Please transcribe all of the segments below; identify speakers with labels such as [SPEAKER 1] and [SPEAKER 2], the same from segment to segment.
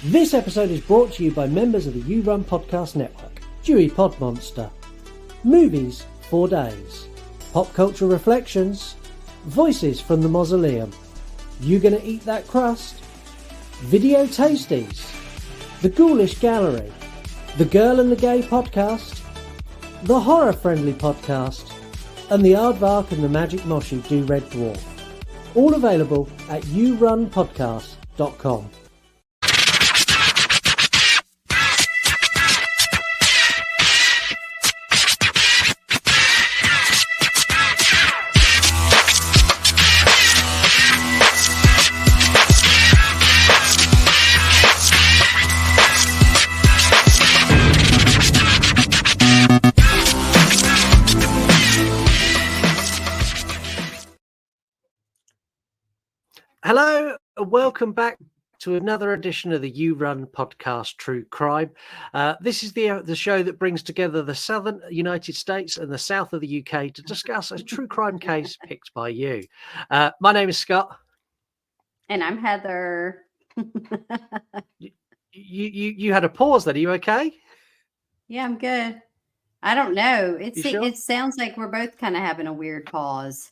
[SPEAKER 1] This episode is brought to you by members of the You Run Podcast Network. Dewey Pod Monster. Movies 4 days. Pop culture reflections. Voices from the mausoleum. You Gonna Eat That Crust? Video tasties. The Ghoulish Gallery. The Girl and the Gay Podcast. The Horror Friendly Podcast. And the Aardvark and the Magic Moshi Do Red Dwarf. All available at yourunpodcast.com. Hello, and welcome back to another edition of the You Run Podcast True Crime. This is the show that brings together the southern United States and the south of the UK to discuss a true crime case picked by you. My name is Scott.
[SPEAKER 2] And I'm Heather.
[SPEAKER 1] You had a pause then. Are you okay?
[SPEAKER 2] Yeah, I'm good. I don't know.
[SPEAKER 1] Sure?
[SPEAKER 2] It sounds like we're both kind of having a weird pause.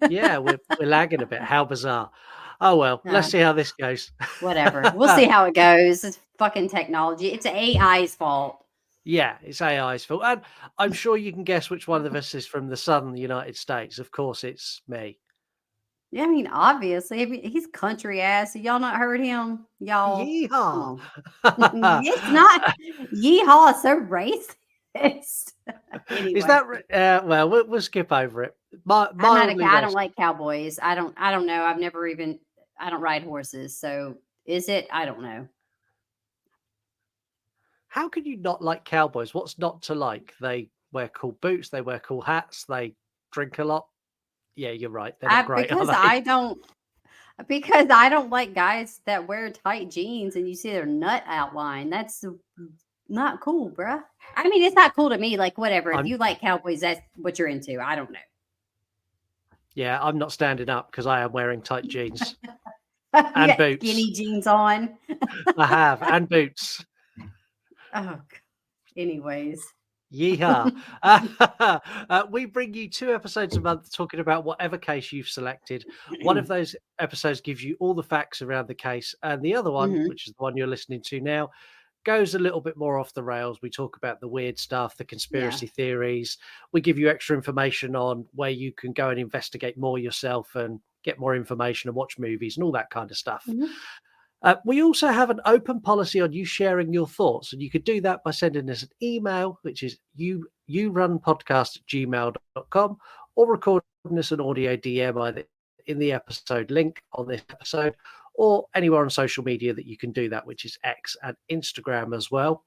[SPEAKER 1] Yeah, we're lagging a bit. How bizarre. Oh, well, let's see how this goes.
[SPEAKER 2] Whatever. We'll see how it goes. It's fucking technology. It's AI's fault.
[SPEAKER 1] Yeah, it's AI's fault. And I'm sure you can guess which one of us is from the southern United States. Of course, it's me.
[SPEAKER 2] Yeah, I mean, obviously. He's country ass. Have y'all not heard him? Y'all.
[SPEAKER 1] Yeehaw.
[SPEAKER 2] It's not. Yeehaw. So racist. Anyway.
[SPEAKER 1] Is that well, we'll skip over it.
[SPEAKER 2] I'm not a guy. I don't like cowboys. I don't know. I don't ride horses. So is it? I don't know.
[SPEAKER 1] How can you not like cowboys? What's not to like? They wear cool boots. They wear cool hats. They drink a lot. Yeah, you're right. They're not great,
[SPEAKER 2] because I don't like guys that wear tight jeans and you see their nut outline. That's not cool, bruh. I mean, it's not cool to me. Like, whatever. If you like cowboys, that's what you're into. I don't know.
[SPEAKER 1] Yeah, I'm not standing up because I am wearing tight jeans and boots.
[SPEAKER 2] Skinny jeans on.
[SPEAKER 1] I have, and boots.
[SPEAKER 2] Oh, anyways.
[SPEAKER 1] Yeehaw. We bring you 2 episodes a month talking about whatever case you've selected. One of those episodes gives you all the facts around the case, and the other one, which is the one you're listening to now, goes a little bit more off the rails. We talk about the weird stuff, the conspiracy theories. We give you extra information on where you can go and investigate more yourself and get more information and watch movies and all that kind of stuff. We also have an open policy on you sharing your thoughts, and you could do that by sending us an email, which is yourunpodcast@gmail.com, or recording us an audio DM either in the episode link on this episode or anywhere on social media that you can do that, which is X and Instagram as well.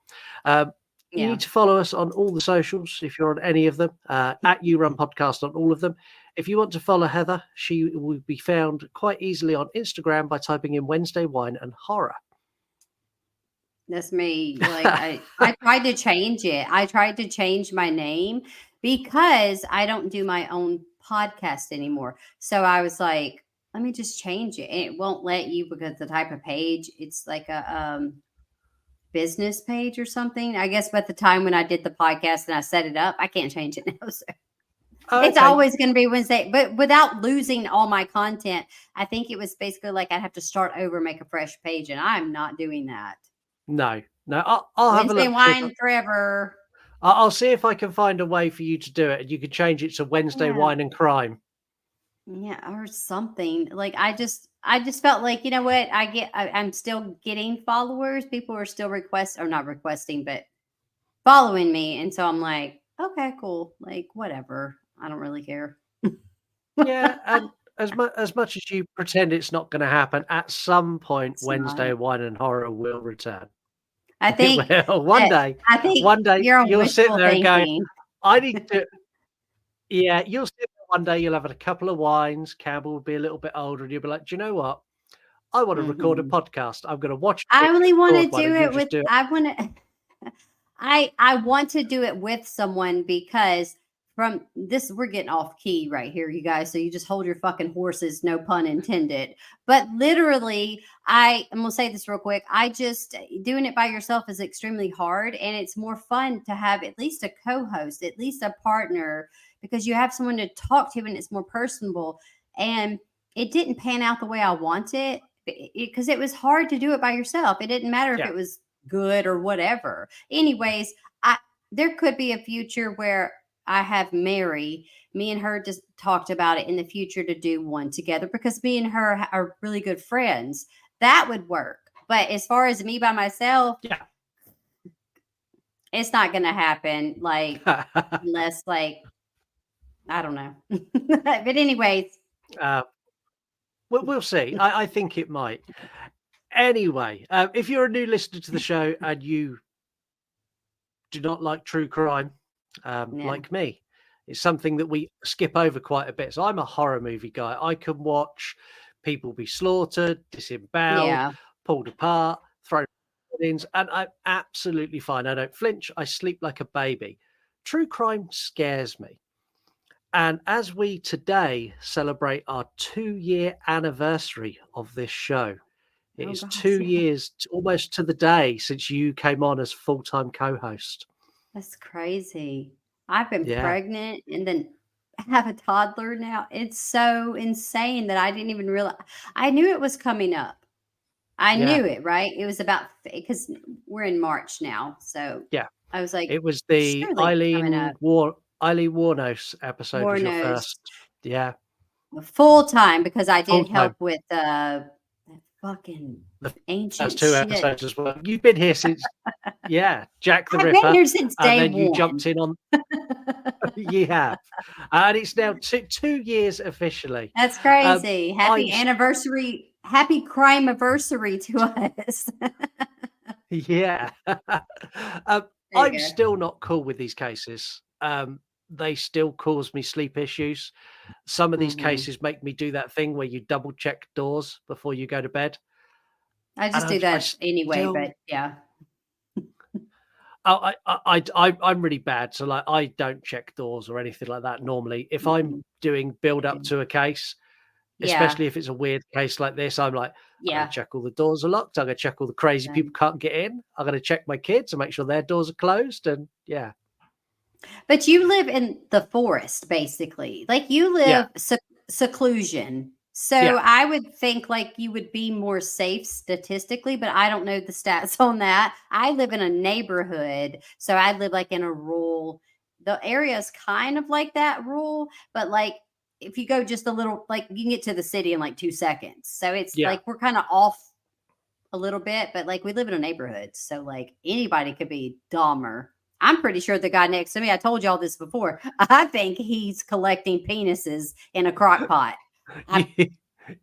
[SPEAKER 1] You need to follow us on all the socials if you're on any of them, at You Run Podcast on all of them. If you want to follow Heather, she will be found quite easily on Instagram by typing in Wednesday Wine and Horror.
[SPEAKER 2] That's me. Like I tried to change it. I tried to change my name because I don't do my own podcast anymore. So I was like, let me just change it. And it won't let you because the type of page, it's like a business page or something. I guess by the time when I did the podcast and I set it up, I can't change it now. So it's always going to be Wednesday, but without losing all my content. I think it was basically like I'd have to start over, make a fresh page, and I'm not doing that.
[SPEAKER 1] No. I'll have a look.
[SPEAKER 2] Wednesday Wine forever.
[SPEAKER 1] I'll see if I can find a way for you to do it, and you can change it to Wednesday Wine and Crime.
[SPEAKER 2] Yeah, or something. Like I just felt like, you know what? I'm still getting followers. People are still not requesting, but following me. And so I'm like, okay, cool. Like whatever. I don't really care.
[SPEAKER 1] Yeah, and as much as you pretend it's not going to happen, at some point Wednesday Wine and Horror will return.
[SPEAKER 2] I think
[SPEAKER 1] one day you'll sit there and go, I need to. Yeah, you'll sit there one day, you'll have a couple of wines, Campbell will be a little bit older, and you'll be like, do you know what? I want to record a podcast. I'm going to watch.
[SPEAKER 2] I only want to do it with. I want to do it with someone because from this, we're getting off key right here, you guys. So you just hold your fucking horses, no pun intended. But literally, I'm gonna say this real quick. I just doing it by yourself is extremely hard, and it's more fun to have at least a co-host, at least a partner, because you have someone to talk to, and it's more personable. And it didn't pan out the way I wanted because it was hard to do it by yourself. It didn't matter if
[SPEAKER 1] Yeah.
[SPEAKER 2] it was good or whatever. Anyways, I there could be a future where I have Mary. Me and her just talked about it in the future to do one together because me and her are really good friends. That would work. But as far as me by myself,
[SPEAKER 1] Yeah.
[SPEAKER 2] it's not going to happen. Like, unless, like, I don't know. But, anyways,
[SPEAKER 1] uh, we'll see. I think it might. Anyway, if you're a new listener to the show and you do not like true crime,
[SPEAKER 2] yeah.
[SPEAKER 1] like me, it's something that we skip over quite a bit. So I'm a horror movie guy. I can watch people be slaughtered, disemboweled,
[SPEAKER 2] Yeah.
[SPEAKER 1] pulled apart, thrown in, and I'm absolutely fine. I don't flinch. I sleep like a baby. True crime scares me. And as we today celebrate our 2-year anniversary of this show, it
[SPEAKER 2] Oh,
[SPEAKER 1] is
[SPEAKER 2] gosh.
[SPEAKER 1] 2
[SPEAKER 2] Yeah.
[SPEAKER 1] years, almost to the day, since you came on as full-time co-host.
[SPEAKER 2] That's crazy. I've been
[SPEAKER 1] Yeah,
[SPEAKER 2] pregnant and then have a toddler now. It's so insane that I didn't even realize. I knew it was coming up. I
[SPEAKER 1] yeah,
[SPEAKER 2] knew it, right? It was about because we're in March now. So
[SPEAKER 1] yeah.
[SPEAKER 2] I was like,
[SPEAKER 1] It was the
[SPEAKER 2] surely it's coming up.
[SPEAKER 1] Eileen Warnos episode was your
[SPEAKER 2] Warnos
[SPEAKER 1] first. Yeah,
[SPEAKER 2] full time because I did
[SPEAKER 1] full-time.
[SPEAKER 2] help with that fucking
[SPEAKER 1] The first
[SPEAKER 2] ancient
[SPEAKER 1] 2
[SPEAKER 2] shit.
[SPEAKER 1] episodes as well. You've been here since, yeah, Jack the
[SPEAKER 2] I've been
[SPEAKER 1] Ripper,
[SPEAKER 2] here since
[SPEAKER 1] and
[SPEAKER 2] day
[SPEAKER 1] then you
[SPEAKER 2] one.
[SPEAKER 1] jumped in on you have. And it's now 2 years officially.
[SPEAKER 2] That's
[SPEAKER 1] Um,
[SPEAKER 2] crazy.
[SPEAKER 1] I'm
[SPEAKER 2] Happy anniversary. Happy crime anniversary to us.
[SPEAKER 1] Yeah. Um,
[SPEAKER 2] There you
[SPEAKER 1] I'm
[SPEAKER 2] go.
[SPEAKER 1] still not cool with these cases. They still cause me sleep issues. Some of these
[SPEAKER 2] Mhm.
[SPEAKER 1] cases make me do that thing where you double check doors before you go to bed.
[SPEAKER 2] I
[SPEAKER 1] And
[SPEAKER 2] just do
[SPEAKER 1] I
[SPEAKER 2] that anyway,
[SPEAKER 1] still
[SPEAKER 2] but yeah.
[SPEAKER 1] I'm really bad. So like I don't check doors or anything like that normally. If I'm
[SPEAKER 2] Mm-mm.
[SPEAKER 1] doing build
[SPEAKER 2] I
[SPEAKER 1] up
[SPEAKER 2] do.
[SPEAKER 1] to a case,
[SPEAKER 2] Yeah.
[SPEAKER 1] especially if it's a weird case like this, I'm like, I'm gonna
[SPEAKER 2] Yeah.
[SPEAKER 1] check all the doors are locked. I'm gonna check all the crazy people
[SPEAKER 2] Same.
[SPEAKER 1] can't get in. I'm gonna check my kids and make sure their doors are closed. And yeah.
[SPEAKER 2] But you live in the forest, basically. Like you
[SPEAKER 1] Yeah.
[SPEAKER 2] live seclusion. So
[SPEAKER 1] Yeah.
[SPEAKER 2] I would think like you would be more safe statistically, but I don't know the stats on that. I live in a neighborhood, so I live like in a rural. The area is kind of like that rural, but like if you go just a little, like you can get to the city in like 2 seconds. So it's
[SPEAKER 1] Yeah.
[SPEAKER 2] like we're kind of off a little bit, but like we live in a neighborhood, so like anybody could be Dahmer. I'm pretty sure the guy next to me, I told y'all this before. I think he's collecting penises in a crock pot.
[SPEAKER 1] You
[SPEAKER 2] I'm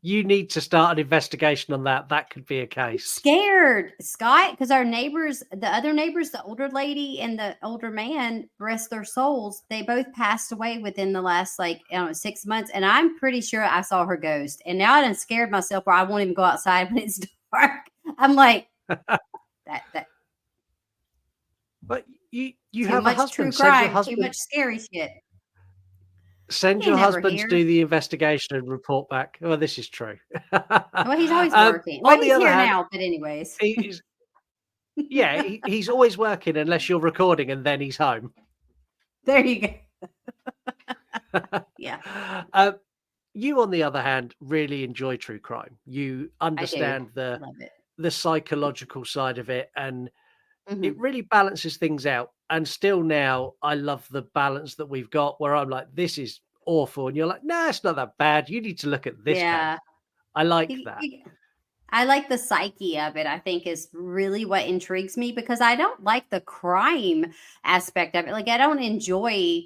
[SPEAKER 1] you need to start an investigation on that. That could be a case.
[SPEAKER 2] scared, Scott, because our neighbors, the other neighbors, the older lady and the older man, rest their souls, they both passed away within the last like I don't know 6 months, and I'm pretty sure I saw her ghost. And now I done scared myself where I won't even go outside when it's dark. I'm like that
[SPEAKER 1] But you
[SPEAKER 2] too
[SPEAKER 1] have a
[SPEAKER 2] much true
[SPEAKER 1] husband. Send your
[SPEAKER 2] crime, too
[SPEAKER 1] husband
[SPEAKER 2] much scary shit.
[SPEAKER 1] send
[SPEAKER 2] He
[SPEAKER 1] your
[SPEAKER 2] ain't never
[SPEAKER 1] husband to
[SPEAKER 2] here.
[SPEAKER 1] do the investigation and report back. Oh, this is true.
[SPEAKER 2] Well, he's always working. Well,
[SPEAKER 1] On the
[SPEAKER 2] he's
[SPEAKER 1] other
[SPEAKER 2] here
[SPEAKER 1] hand,
[SPEAKER 2] now, but anyways.
[SPEAKER 1] he's yeah, he's always working unless you're recording and then he's home.
[SPEAKER 2] There you go. Yeah,
[SPEAKER 1] Um, you, on the other hand, really enjoy true crime. You
[SPEAKER 2] I do.
[SPEAKER 1] understand
[SPEAKER 2] I love it.
[SPEAKER 1] the psychological side of it, and it
[SPEAKER 2] Mhm.
[SPEAKER 1] really balances things out. And still now, I love the balance that we've got where I'm like, this is awful. And you're like, nah, it's not that bad. You need to look at this case.
[SPEAKER 2] Yeah.
[SPEAKER 1] I like
[SPEAKER 2] You
[SPEAKER 1] that.
[SPEAKER 2] you I like the psyche of it, I think is really what intrigues me because I don't like the crime aspect of it. Like, I don't enjoy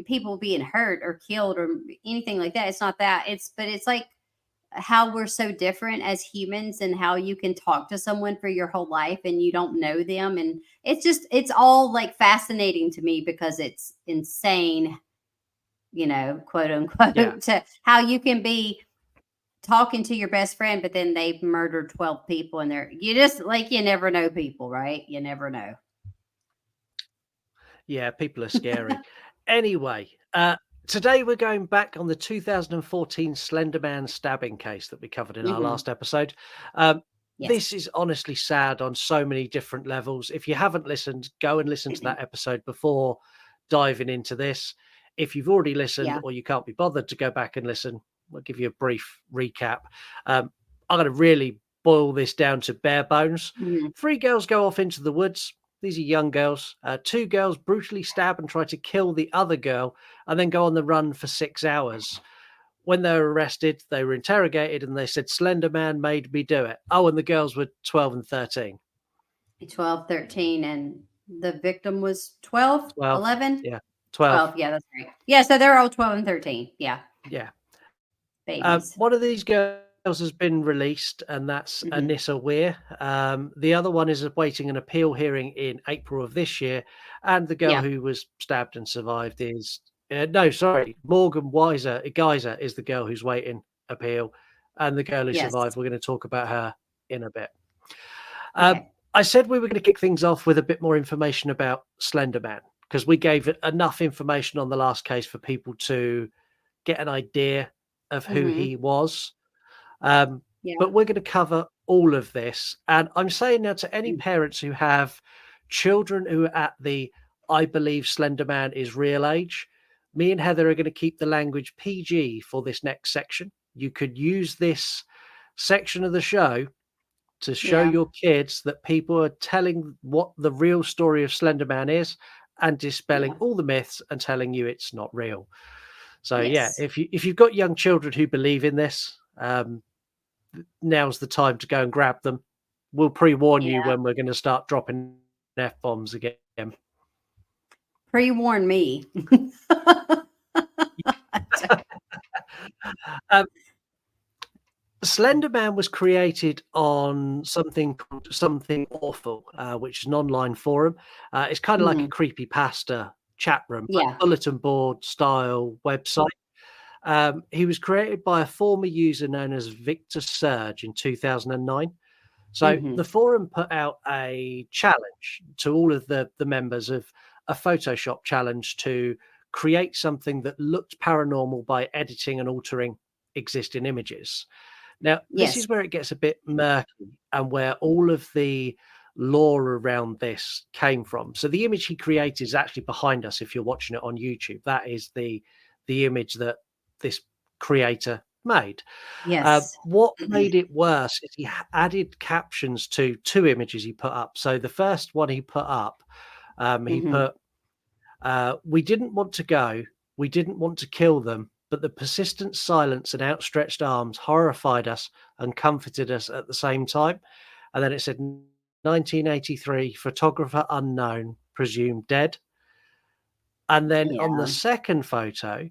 [SPEAKER 2] people being hurt or killed or anything like that. It's not that. But it's like how we're so different as humans and how you can talk to someone for your whole life and you don't know them. And it's all like fascinating to me because it's insane, quote
[SPEAKER 1] Yeah.
[SPEAKER 2] unquote, to how you can be talking to your best friend, but then they've murdered 12 people and you just like, you never know people, right? You never know.
[SPEAKER 1] Yeah. People are scary. Anyway, today we're going back on the 2014 Slender Man stabbing case that we covered in our
[SPEAKER 2] Mhm.
[SPEAKER 1] last episode. Um,
[SPEAKER 2] Yes.
[SPEAKER 1] this is honestly sad on so many different levels. If you haven't listened, go and listen to that episode before diving into this. If you've already listened
[SPEAKER 2] Yeah.
[SPEAKER 1] or you can't be bothered to go back and listen, we'll give you a brief recap. Um, I'm going to really boil this down to bare bones.
[SPEAKER 2] Mhm.
[SPEAKER 1] Three girls go off into the woods. These are young girls. Two girls brutally stab and try to kill the other girl and then go on the run for 6 hours. When they were arrested, they were interrogated and they said, Slender Man made me do it. Oh, and the girls were 12 and 13.
[SPEAKER 2] 12, 13, and the victim was 12,
[SPEAKER 1] 12.
[SPEAKER 2] 11,
[SPEAKER 1] Yeah. 12.
[SPEAKER 2] 12. Yeah, that's right. Yeah, so they're all 12 and 13. Yeah,
[SPEAKER 1] Yeah.
[SPEAKER 2] babies.
[SPEAKER 1] One of these girls has been released, and that's
[SPEAKER 2] Mhm.
[SPEAKER 1] Anissa Weir. The other one is awaiting an appeal hearing in April of this year. And the girl
[SPEAKER 2] Yeah.
[SPEAKER 1] who was stabbed and survived is, no, sorry, Morgan Geyser is the girl who's waiting appeal. And the girl who survived,
[SPEAKER 2] Yes.
[SPEAKER 1] we're going to talk about her in a bit.
[SPEAKER 2] Okay.
[SPEAKER 1] I said we were going to kick things off with a bit more information about Slender Man because we gave it enough information on the last case for people to get an idea of who
[SPEAKER 2] Mhm.
[SPEAKER 1] he was. Um,
[SPEAKER 2] Yeah.
[SPEAKER 1] but we're going to cover all of this. And I'm saying now to any parents who have children who are at the I believe Slender Man is real age, me and Heather are going to keep the language PG for this next section. You could use this section of the show to show
[SPEAKER 2] Yeah.
[SPEAKER 1] your kids that people are telling what the real story of Slender Man is and dispelling
[SPEAKER 2] Yeah.
[SPEAKER 1] all the myths and telling you it's not real. So yeah,
[SPEAKER 2] Yes.
[SPEAKER 1] if you've got young children who believe in this, now's the time to go and grab them. We'll pre-warn you
[SPEAKER 2] Yeah.
[SPEAKER 1] when we're going to start dropping F-bombs again.
[SPEAKER 2] Pre-warn me.
[SPEAKER 1] Um, Slender Man was created on something called Something Awful, which is an online forum. It's kind of like a
[SPEAKER 2] Mhm.
[SPEAKER 1] creepy pasta chat room, like
[SPEAKER 2] Yeah.
[SPEAKER 1] bulletin board style website. He was created by a former user known as Victor Surge in 2009. So the
[SPEAKER 2] Mhm.
[SPEAKER 1] forum put out a challenge to all of the members of a Photoshop challenge to create something that looked paranormal by editing and altering existing images. Now, this
[SPEAKER 2] Yes.
[SPEAKER 1] is where it gets a bit murky and where all of the lore around this came from. So the image he created is actually behind us if you're watching it on YouTube. That is the image that this creator made.
[SPEAKER 2] Yes.
[SPEAKER 1] What made it worse is he added captions to two images he put up. So the first one he put up, he
[SPEAKER 2] Mhm.
[SPEAKER 1] put, "We didn't want to go. We didn't want to kill them, but the persistent silence and outstretched arms horrified us and comforted us at the same time." And then it said, 1983, photographer unknown, presumed dead. And then on the
[SPEAKER 2] Yeah.
[SPEAKER 1] second photo,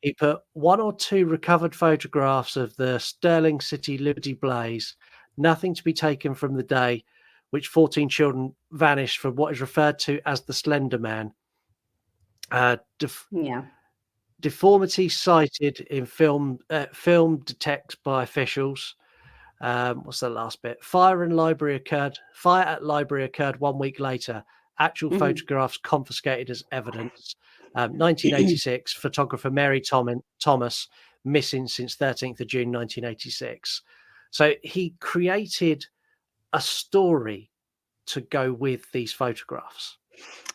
[SPEAKER 1] he put one or two recovered photographs of the Stirling City Liberty Blaze, nothing to be taken from the day which 14 children vanished from what is referred to as the Slender Man. Uh, def-
[SPEAKER 2] Yeah.
[SPEAKER 1] Deformity cited in film detected by officials. What's the last bit? Fire at library occurred 1 week later. Actual
[SPEAKER 2] Mhm.
[SPEAKER 1] photographs confiscated as evidence. 1986, photographer Mary Thomas missing since 13th of June 1986. So he created a story to go with these photographs.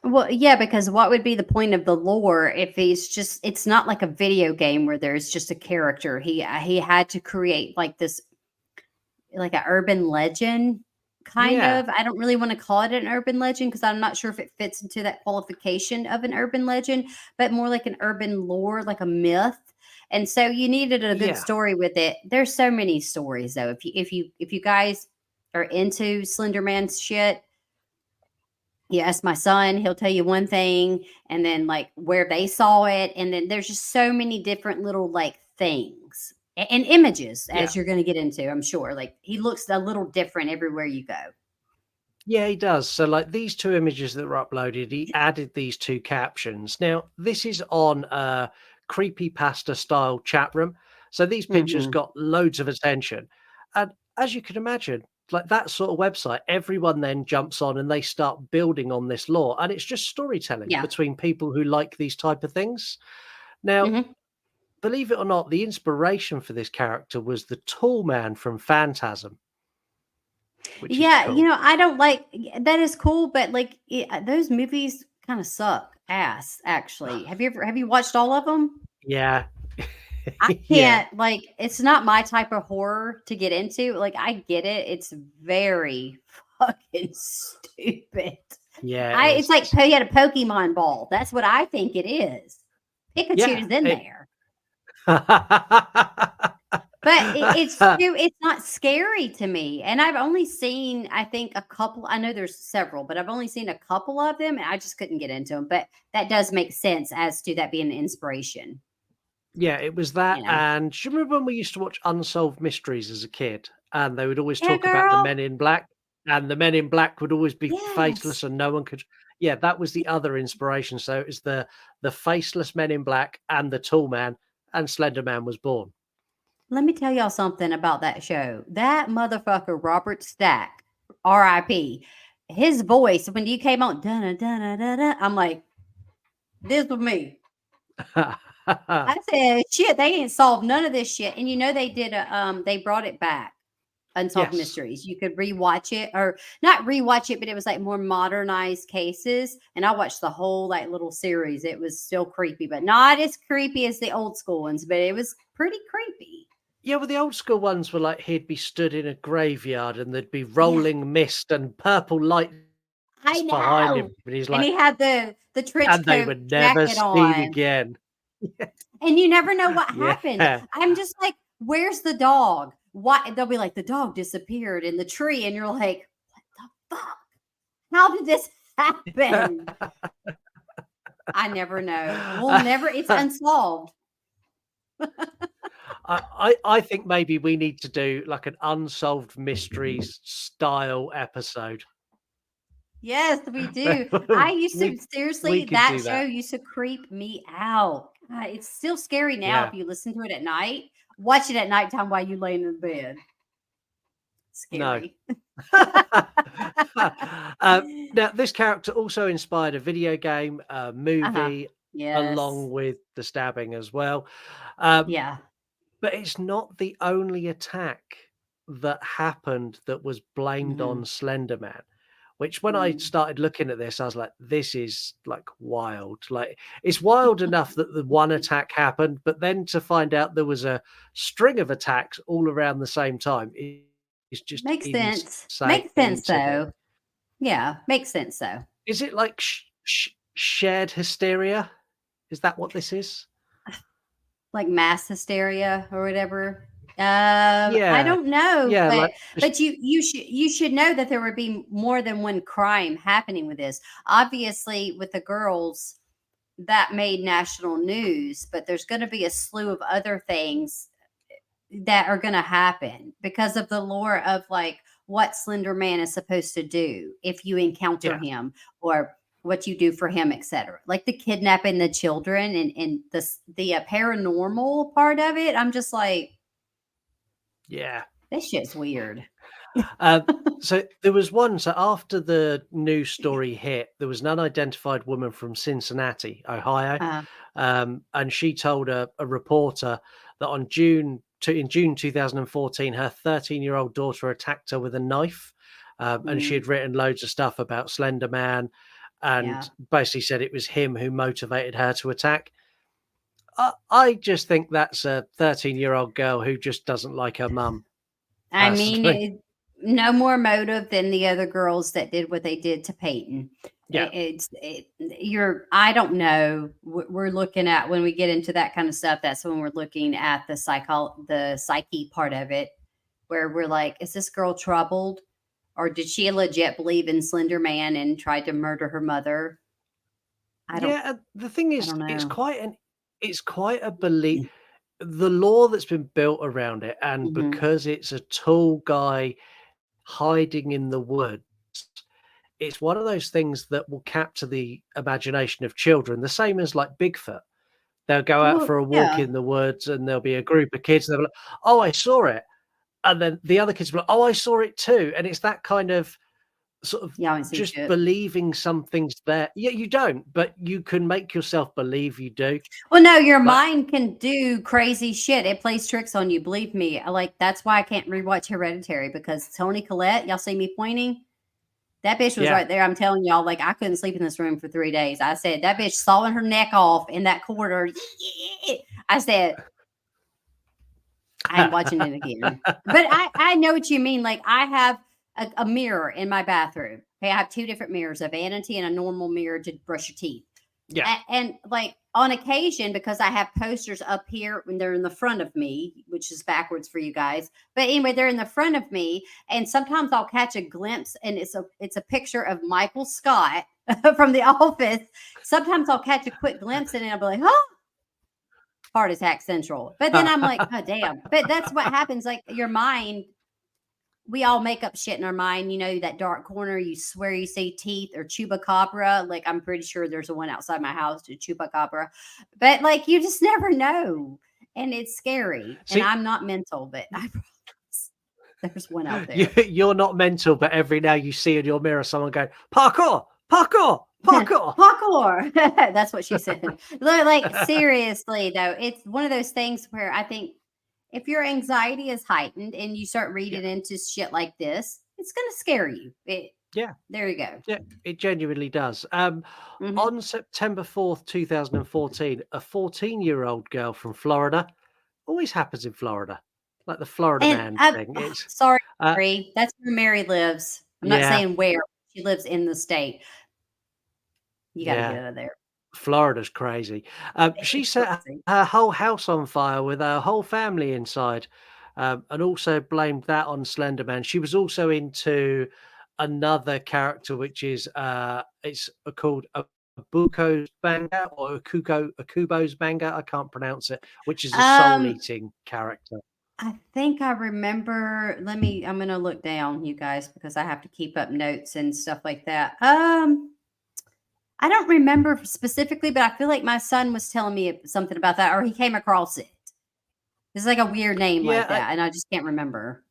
[SPEAKER 2] Well, yeah, because what would be the point of the lore if he's just it's not like a video game where there's just a character. He had to create like this like a urban legend kind
[SPEAKER 1] Yeah,
[SPEAKER 2] of. I don't really want to call it an urban legend because I'm not sure if it fits into that qualification of an urban legend, but more like an urban lore, like a myth. And so you needed a good
[SPEAKER 1] yeah,
[SPEAKER 2] story with it. There's so many stories though. If you guys are into Slender Man's shit, you ask my son, he'll tell you one thing, and then like where they saw it, and then there's just so many different little like things and images
[SPEAKER 1] yeah.
[SPEAKER 2] as you're going to get into. I'm sure, like he looks a little different everywhere you go.
[SPEAKER 1] Yeah, he does. So, like these two images that were uploaded, he added these two captions. Now, this is on a creepy pasta style chat room. So, these pictures
[SPEAKER 2] Hmm.
[SPEAKER 1] got loads of attention. And as you can imagine, like that sort of website, everyone then jumps on and they start building on this lore, and it's just storytelling
[SPEAKER 2] Yeah.
[SPEAKER 1] between people who like these type of things. Now,
[SPEAKER 2] Mhm.
[SPEAKER 1] believe it or not, the inspiration for this character was the tall man from Phantasm, which is
[SPEAKER 2] Yeah,
[SPEAKER 1] cool.
[SPEAKER 2] I don't like that is cool, but, like, those movies kinda suck ass, actually. Have you watched all of them?
[SPEAKER 1] Yeah.
[SPEAKER 2] I
[SPEAKER 1] Yeah.
[SPEAKER 2] can't, like, it's not my type of horror to get into. Like, I get it. It's very fucking stupid.
[SPEAKER 1] Yeah,
[SPEAKER 2] I
[SPEAKER 1] it
[SPEAKER 2] It's like
[SPEAKER 1] is.
[SPEAKER 2] you had a Pokemon ball. That's what I think it is.
[SPEAKER 1] Yeah,
[SPEAKER 2] Pikachu's in
[SPEAKER 1] it
[SPEAKER 2] there. But it's not scary to me, and I've only seen, I think, a couple. I know there's several, but I've only seen a couple of them, and I just couldn't get into them. But that does make sense as to that being an inspiration,
[SPEAKER 1] Yeah, it was that,
[SPEAKER 2] you know?
[SPEAKER 1] and do you remember when we used to watch Unsolved Mysteries as a kid, and they would always
[SPEAKER 2] Yeah,
[SPEAKER 1] talk about the
[SPEAKER 2] girl.
[SPEAKER 1] Men in Black, and the Men in Black would always be
[SPEAKER 2] Yes.
[SPEAKER 1] faceless and no one could. Yeah, that was the other inspiration, so it was the faceless Men in Black and the Tall Man, and Slender Man was born.
[SPEAKER 2] Let me tell y'all something about that show. That motherfucker, Robert Stack, RIP, his voice, when you came on, dun dun dun dun dun, I'm like, this was me. I said, shit, they ain't solved none of this shit. And they did they brought it back. Unsolved
[SPEAKER 1] Yes.
[SPEAKER 2] Mysteries. You could rewatch it, or not rewatch it, but it was like more modernized cases. And I watched the whole like little series. It was still creepy, but not as creepy as the old school ones, but it was pretty creepy.
[SPEAKER 1] Yeah, well, the old school ones were like he'd be stood in a graveyard and there'd be
[SPEAKER 2] Yeah,
[SPEAKER 1] rolling mist and purple lights
[SPEAKER 2] I
[SPEAKER 1] behind
[SPEAKER 2] know.
[SPEAKER 1] him, and he's
[SPEAKER 2] And
[SPEAKER 1] like,
[SPEAKER 2] he had the trench
[SPEAKER 1] and they
[SPEAKER 2] coat
[SPEAKER 1] were never
[SPEAKER 2] jacket
[SPEAKER 1] seen
[SPEAKER 2] on.
[SPEAKER 1] again.
[SPEAKER 2] And you never know what happened.
[SPEAKER 1] Yeah.
[SPEAKER 2] I'm just like, where's the dog? Why they'll be like, the dog disappeared in the tree, and you're like, what the fuck? How did this happen? I never know. We'll never It's unsolved.
[SPEAKER 1] I think maybe we need to do like an unsolved mysteries style episode.
[SPEAKER 2] Yes, we do. I used to
[SPEAKER 1] We
[SPEAKER 2] seriously,
[SPEAKER 1] could
[SPEAKER 2] that
[SPEAKER 1] do
[SPEAKER 2] show
[SPEAKER 1] that.
[SPEAKER 2] used to creep me out. God, it's still scary now
[SPEAKER 1] Yeah.
[SPEAKER 2] if you listen to it at night. Watch it at nighttime while you laying in bed.
[SPEAKER 1] No.
[SPEAKER 2] Scary.
[SPEAKER 1] Now this character also inspired a video game, a
[SPEAKER 2] Uh-huh.
[SPEAKER 1] movie,
[SPEAKER 2] Yes.
[SPEAKER 1] along with the stabbing as well. Um,
[SPEAKER 2] Yeah.
[SPEAKER 1] but it's not the only attack that happened that was blamed on
[SPEAKER 2] Mhm.
[SPEAKER 1] Slender Man. Which when I
[SPEAKER 2] Mm.
[SPEAKER 1] started looking at this, I was like, "This is, like, wild." Like, it's wild enough that the one attack happened, but then to find out there was a string of attacks all around the same time is just
[SPEAKER 2] Makes sense. Makes
[SPEAKER 1] insane
[SPEAKER 2] sense
[SPEAKER 1] to me.
[SPEAKER 2] though. Yeah, makes sense though.
[SPEAKER 1] Is it like shared hysteria? Is that what this is?
[SPEAKER 2] Like mass hysteria or whatever. I
[SPEAKER 1] Yeah.
[SPEAKER 2] don't know,
[SPEAKER 1] Yeah, like, just
[SPEAKER 2] but you should know that there would be more than one crime happening with this. Obviously, with the girls, that made national news, but there's going to be a slew of other things that are going to happen because of the lore of like what Slender Man is supposed to do if you encounter
[SPEAKER 1] yeah,
[SPEAKER 2] him, or what you do for him, etc. Like the kidnapping the children, and the paranormal part of it. I'm just like,
[SPEAKER 1] yeah.
[SPEAKER 2] this shit's weird.
[SPEAKER 1] Um, so there was one. So after the news story hit, there was an unidentified woman from Cincinnati, Ohio,
[SPEAKER 2] Uh,
[SPEAKER 1] and she told a reporter that in June 2014, her 13-year-old daughter attacked her with a knife, and she
[SPEAKER 2] mm,
[SPEAKER 1] had written loads of stuff about Slender Man, and
[SPEAKER 2] yeah.
[SPEAKER 1] basically said it was him who motivated her to attack. I just think that's a 13-year-old girl who just doesn't like her mum,
[SPEAKER 2] I mean,
[SPEAKER 1] personally.
[SPEAKER 2] no more motive than the other girls that did what they did to Peyton.
[SPEAKER 1] Yeah,
[SPEAKER 2] I don't know. We're looking at, when we get into that kind of stuff, that's when we're looking at the psyche part of it, where we're like, is this girl troubled? Or did she legit believe in Slender Man and tried to murder her mother? I don't,
[SPEAKER 1] yeah. The thing
[SPEAKER 2] I
[SPEAKER 1] is,
[SPEAKER 2] don't know.
[SPEAKER 1] it's quite a belief. The law that's been built around it, and
[SPEAKER 2] Mhm.
[SPEAKER 1] because it's a tall guy hiding in the woods, it's one of those things that will capture the imagination of children, the same as like Bigfoot. They'll go out
[SPEAKER 2] Well,
[SPEAKER 1] for a walk
[SPEAKER 2] yeah.
[SPEAKER 1] in the woods and there'll be a group of kids, and they'll be like, "Oh, I saw it." and then the other kids were like, "Oh, I saw it too." And it's that kind of sort of
[SPEAKER 2] Y'all ain't seen
[SPEAKER 1] just
[SPEAKER 2] shit.
[SPEAKER 1] believing something's there. Yeah, you don't, but you can make yourself believe you do.
[SPEAKER 2] Well, no, your
[SPEAKER 1] Like,
[SPEAKER 2] mind can do crazy shit. It plays tricks on you. Believe me. That's why I can't rewatch Hereditary, because Tony Collette, y'all see me pointing? That bitch was
[SPEAKER 1] yeah.
[SPEAKER 2] right there. I'm telling y'all, like, I couldn't sleep in this room for 3 days. I said, that bitch sawing her neck off in that corridor. I said, I'm watching it again. But I know what you mean. Like, I have a mirror in my bathroom. Okay, I have 2 different mirrors, a vanity and a normal mirror to brush your teeth.
[SPEAKER 1] Yeah.
[SPEAKER 2] And like on occasion, because I have posters up here when they're in the front of me, which is backwards for you guys. But anyway, they're in the front of me, and sometimes I'll catch a glimpse, and it's a picture of Michael Scott from The Office. Sometimes I'll catch a quick glimpse, and I'll be like, "Oh, heart attack central." But then I'm like, "Oh damn!" But that's what happens. Like your mind, we all make up shit in our mind. You know, that dark corner, you swear you see teeth or chupacabra. Like, I'm pretty sure there's a one outside my house to chupacabra. But like, you just never know. And it's scary. And
[SPEAKER 1] See,
[SPEAKER 2] I'm not mental, but I promise there's one out
[SPEAKER 1] you,
[SPEAKER 2] there.
[SPEAKER 1] you're not mental, but every now you see in your mirror someone going, "Parkour, parkour, parkour."
[SPEAKER 2] Parkour. That's what she said. Like, seriously, though, it's one of those things where I think if your anxiety is heightened and you start
[SPEAKER 1] Yeah,
[SPEAKER 2] reading into shit like this, it's going to scare you.
[SPEAKER 1] yeah,
[SPEAKER 2] There you go.
[SPEAKER 1] yeah. It genuinely does.
[SPEAKER 2] Hmm.
[SPEAKER 1] On September 4th, 2014, a 14-year-old girl from Florida, always happens in Florida, like the Florida
[SPEAKER 2] And
[SPEAKER 1] man
[SPEAKER 2] I
[SPEAKER 1] thing. It's
[SPEAKER 2] sorry,
[SPEAKER 1] uh,
[SPEAKER 2] Mary, that's where Mary lives. I'm not
[SPEAKER 1] yeah,
[SPEAKER 2] saying where. She lives in the state. You gotta
[SPEAKER 1] yeah.
[SPEAKER 2] get out of there.
[SPEAKER 1] Florida's crazy. She
[SPEAKER 2] It's
[SPEAKER 1] set
[SPEAKER 2] crazy.
[SPEAKER 1] her whole house on fire with her whole family inside, and also blamed that on Slender Man. She was also into another character, which is it's called Abuko's Banga or Akubo's Banga. I can't pronounce it, which is a soul
[SPEAKER 2] Um,
[SPEAKER 1] eating character.
[SPEAKER 2] I think I remember. I'm gonna look down, you guys, because I have to keep up notes and stuff like that. I don't remember specifically, but I feel like my son was telling me something about that, or he came across it. It's like a weird name
[SPEAKER 1] Yeah,
[SPEAKER 2] like that, and I just can't remember.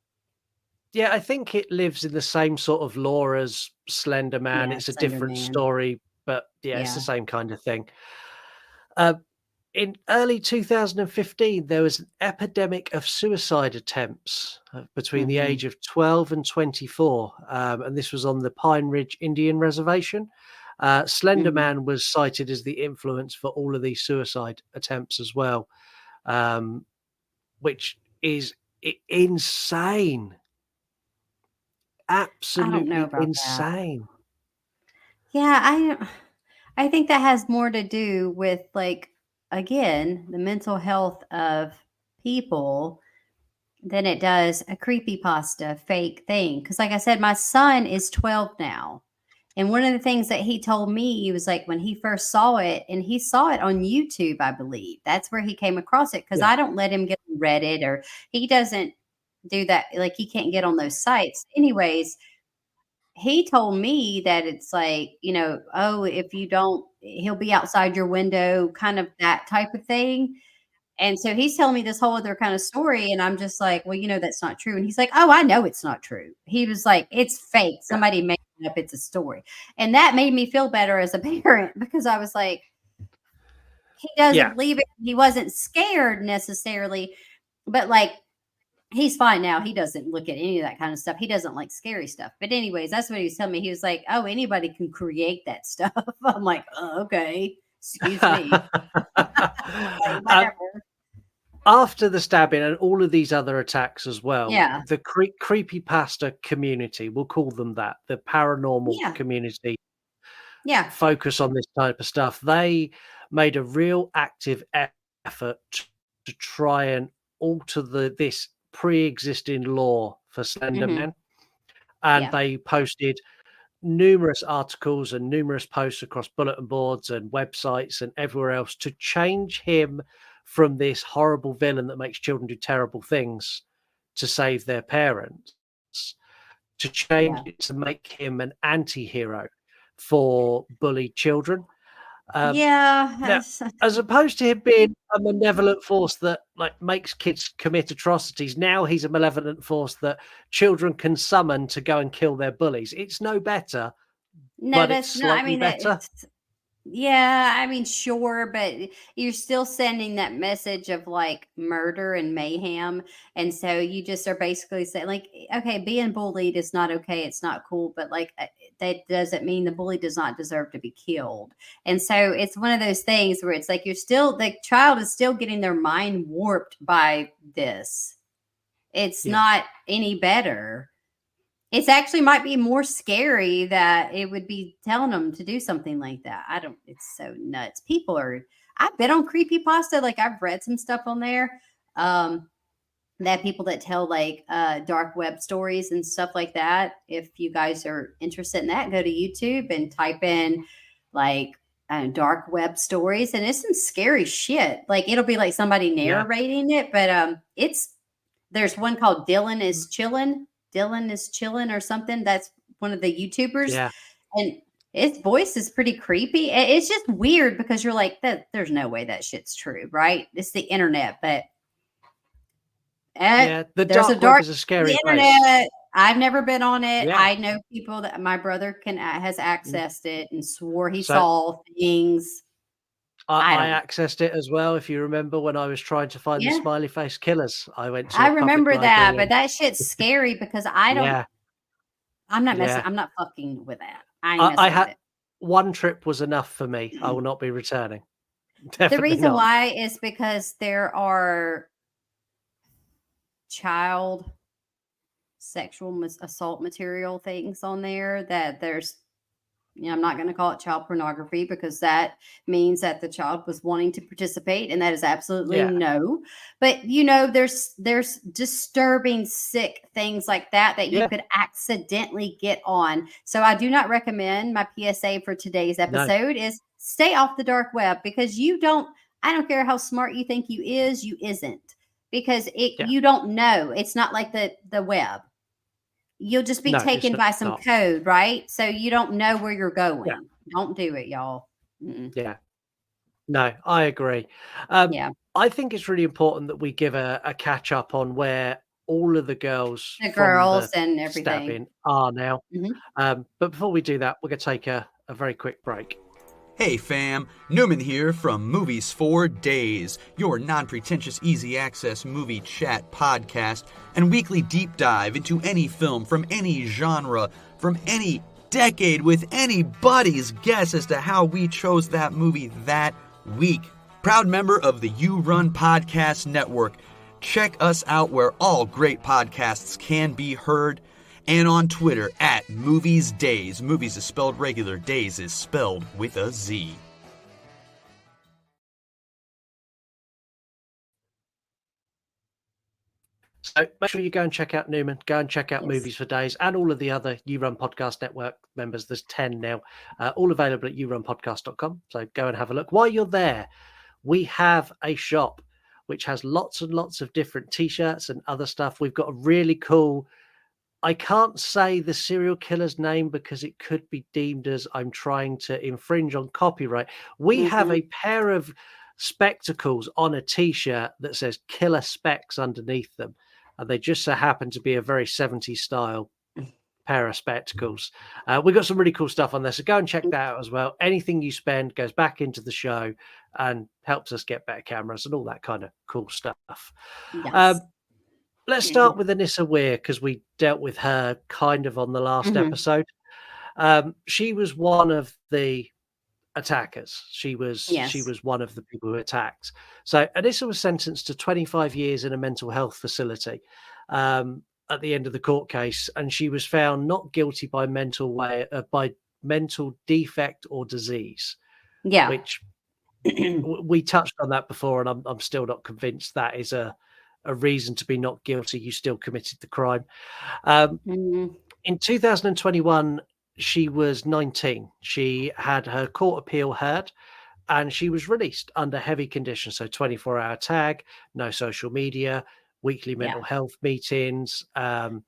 [SPEAKER 1] yeah, I think it lives in the same sort of lore as Slender Man.
[SPEAKER 2] Yeah,
[SPEAKER 1] It's a
[SPEAKER 2] Slender
[SPEAKER 1] different
[SPEAKER 2] Man.
[SPEAKER 1] story, but yeah, it's the
[SPEAKER 2] Yeah.
[SPEAKER 1] same kind of thing. Uh, in early 2015, there was an epidemic of suicide attempts between the
[SPEAKER 2] Hmm.
[SPEAKER 1] age of 12 and 24, and this was on the Pine Ridge Indian Reservation. Slender
[SPEAKER 2] Hmm.
[SPEAKER 1] Man was cited as the influence for all of these suicide attempts as well, um, which is insane,
[SPEAKER 2] I don't know
[SPEAKER 1] absolutely
[SPEAKER 2] about that.
[SPEAKER 1] insane.
[SPEAKER 2] Yeah, I think that has more to do with, like, again, the mental health of people than it does a creepy pasta fake thing. Because, like I said, my son is 12 now. And one of the things that he told me, he was like, when he first saw it, and he saw it on YouTube, I believe. That's where he came across it. Because
[SPEAKER 1] Yeah,
[SPEAKER 2] I don't let him get on Reddit, or he doesn't do that. Like, he can't get on those sites. Anyways, he told me that it's like, oh, if you don't, he'll be outside your window, kind of that type of thing. And so he's telling me this whole other kind of story. And I'm just like, well, that's not true. And he's like, oh, I know it's not true. He was like, it's fake.
[SPEAKER 1] yeah,
[SPEAKER 2] Somebody made it up. It's a story. And that made me feel better as a parent, because I was like, he doesn't
[SPEAKER 1] yeah.
[SPEAKER 2] believe it. He wasn't scared necessarily, but like, he's fine now. He doesn't look at any of that kind of stuff. He doesn't like scary stuff. But anyways, that's what he was telling me. He was like, "Oh, anybody can create that stuff." I'm like, "Oh, okay. Excuse me." Like,
[SPEAKER 1] um,
[SPEAKER 2] whatever.
[SPEAKER 1] After the stabbing and all of these other attacks as well,
[SPEAKER 2] Yeah.
[SPEAKER 1] the creepypasta community, we'll call them that, the paranormal
[SPEAKER 2] Yeah.
[SPEAKER 1] community
[SPEAKER 2] Yeah.
[SPEAKER 1] focus on this type of stuff. They made a real active effort to try and alter this pre-existing law for Slender
[SPEAKER 2] Mhm.
[SPEAKER 1] Man, and
[SPEAKER 2] Yeah.
[SPEAKER 1] they posted numerous articles and numerous posts across bulletin boards and websites and everywhere else to change him from this horrible villain that makes children do terrible things to save their parents, to change
[SPEAKER 2] Yeah.
[SPEAKER 1] it to make him an anti-hero for bullied children.
[SPEAKER 2] Yeah,
[SPEAKER 1] Now, as opposed to him being a malevolent force that like makes kids commit atrocities, now he's a malevolent force that children can summon to go and kill their bullies. It's no better,
[SPEAKER 2] no,
[SPEAKER 1] but it's
[SPEAKER 2] that's not. I
[SPEAKER 1] slightly
[SPEAKER 2] mean, that
[SPEAKER 1] better.
[SPEAKER 2] it's yeah, I mean, sure, but you're still sending that message of like murder and mayhem. And so you just are basically saying, like, okay, being bullied is not okay. It's not cool. But like, that doesn't mean the bully does not deserve to be killed. And so it's one of those things where it's like you're still, the child is still getting their mind warped by this. It's
[SPEAKER 1] Yeah,
[SPEAKER 2] not any better. It's actually might be more scary that it would be telling them to do something like that. I don't it's so nuts. People are I've been on creepypasta, like I've read some stuff on there. Um that people that tell like dark web stories and stuff like that. If you guys are interested in that, go to YouTube and type in like dark web stories, and it's some scary shit. Like it'll be like somebody
[SPEAKER 1] yeah,
[SPEAKER 2] narrating it, but it's there's one called Dylan is chillin'. Dylan is chillin' or something. That's one of the YouTubers,
[SPEAKER 1] yeah.
[SPEAKER 2] and his voice is pretty creepy. It's just weird because you're like, that. There's no way that shit's true, right? It's the internet, but
[SPEAKER 1] Yeah, the
[SPEAKER 2] there's a
[SPEAKER 1] dark web
[SPEAKER 2] dark
[SPEAKER 1] is a
[SPEAKER 2] the
[SPEAKER 1] scary place.
[SPEAKER 2] internet. I've never been on it.
[SPEAKER 1] Yeah.
[SPEAKER 2] I know people that my brother can has
[SPEAKER 1] Mm.
[SPEAKER 2] accessed it and swore he
[SPEAKER 1] So
[SPEAKER 2] saw things. I
[SPEAKER 1] I
[SPEAKER 2] don't.
[SPEAKER 1] accessed it as well. If you remember when I was trying to find the
[SPEAKER 2] Yeah,
[SPEAKER 1] smiley face killers, I went to
[SPEAKER 2] I
[SPEAKER 1] a public
[SPEAKER 2] remember that,
[SPEAKER 1] library
[SPEAKER 2] but
[SPEAKER 1] and
[SPEAKER 2] that shit's scary because I don't.
[SPEAKER 1] yeah,
[SPEAKER 2] I'm not messing.
[SPEAKER 1] yeah.
[SPEAKER 2] I'm not fucking with that. I ain't
[SPEAKER 1] I
[SPEAKER 2] messing with
[SPEAKER 1] had
[SPEAKER 2] it.
[SPEAKER 1] one trip was enough for me. I will not be returning.
[SPEAKER 2] The
[SPEAKER 1] Definitely
[SPEAKER 2] reason
[SPEAKER 1] not.
[SPEAKER 2] why is because there are child sexual assault material things on there that there's I'm not going to call it child pornography because that means that the child was wanting to participate, and that is absolutely
[SPEAKER 1] Yeah,
[SPEAKER 2] no. But there's disturbing, sick things like that that you
[SPEAKER 1] yeah.
[SPEAKER 2] could accidentally get on. So I do not recommend. My PSA for today's
[SPEAKER 1] No,
[SPEAKER 2] episode is stay off the dark web because you don't. I don't care how smart you think you isn't because
[SPEAKER 1] yeah.
[SPEAKER 2] you don't know. It's not like the web. You'll just be
[SPEAKER 1] No, it's
[SPEAKER 2] taken by some
[SPEAKER 1] not.
[SPEAKER 2] code, right? So you don't know where you're
[SPEAKER 1] Yeah,
[SPEAKER 2] going. Don't do it, y'all. Mm-mm.
[SPEAKER 1] yeah. No, I agree. Um,
[SPEAKER 2] Yeah.
[SPEAKER 1] I think it's really important that we give a catch up on where all of the girls
[SPEAKER 2] The
[SPEAKER 1] from
[SPEAKER 2] girls
[SPEAKER 1] the
[SPEAKER 2] and everything.
[SPEAKER 1] stabbing are now.
[SPEAKER 2] Mhm.
[SPEAKER 1] But before we do that, we're going to take a very quick break.
[SPEAKER 3] Hey fam, Newman here from Movies for Days, your non-pretentious easy access movie chat podcast and weekly deep dive into any film from any genre, from any decade with anybody's guess as to how we chose that movie that week. Proud member of the You Run Podcast Network. Check us out where all great podcasts can be heard. And on Twitter at Movies Days. Movies is spelled regular, Days is spelled with a Z.
[SPEAKER 1] So make sure you go and check out Newman, go and check out
[SPEAKER 2] Yes.
[SPEAKER 1] Movies for Days and all of the other You Run Podcast Network members. There's 10 now, all available at yourunpodcast.com. So go and have a look. While you're there, we have a shop which has lots and lots of different t-shirts and other stuff. We've got a really cool, I can't say the serial killer's name because it could be deemed as I'm trying to infringe on copyright. We have
[SPEAKER 2] Mhm.
[SPEAKER 1] a pair of spectacles on a t-shirt that says Killer Specs underneath them. And they just so happen to be a very 70s style pair of spectacles. We've got some really cool stuff on there. So go and check that out as well. Anything you spend goes back into the show and helps us get better cameras and all that kind of cool stuff. Um,
[SPEAKER 2] Yes.
[SPEAKER 1] let's
[SPEAKER 2] Mhm.
[SPEAKER 1] start with Anissa Weir because we dealt with her kind of on the last
[SPEAKER 2] Mhm.
[SPEAKER 1] episode. She was one of the attackers. She
[SPEAKER 2] Yes.
[SPEAKER 1] was one of the people who attacked. So Anissa was sentenced to 25 years in a mental health facility at the end of the court case, and she was found not guilty by by mental defect or disease,
[SPEAKER 2] Yeah.
[SPEAKER 1] which we touched on that before, and I'm still not convinced that is a reason to be not guilty. You still committed the crime. Um,
[SPEAKER 2] Mhm.
[SPEAKER 1] in 2021, she was 19. She had her court appeal heard and she was released under heavy conditions. So 24-hour tag, no social media, weekly
[SPEAKER 2] Yeah.
[SPEAKER 1] mental health meetings, and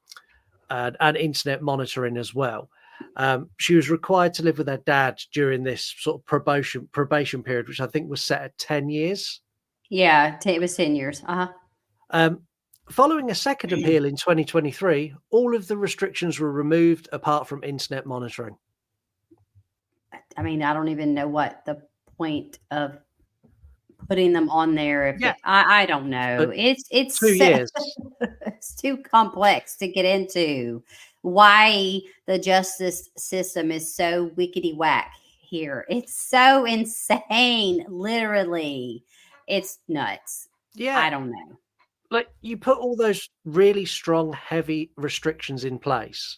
[SPEAKER 1] internet monitoring as well. She was required to live with her dad during this sort of probation period, which I think was set at 10 years.
[SPEAKER 2] Yeah, it was 10 years.
[SPEAKER 1] Um, following a second appeal in 2023, all of the restrictions were removed apart from internet monitoring.
[SPEAKER 2] I mean, I don't even know what the point of putting them on there. If
[SPEAKER 1] Yeah.
[SPEAKER 2] I don't know.
[SPEAKER 1] But
[SPEAKER 2] It's
[SPEAKER 1] 2 years.
[SPEAKER 2] it's too complex to get into. Why the justice system is so wickety whack here. It's so insane. Literally, it's nuts.
[SPEAKER 1] Yeah.
[SPEAKER 2] I don't know.
[SPEAKER 1] Like, you put all those really strong, heavy restrictions in place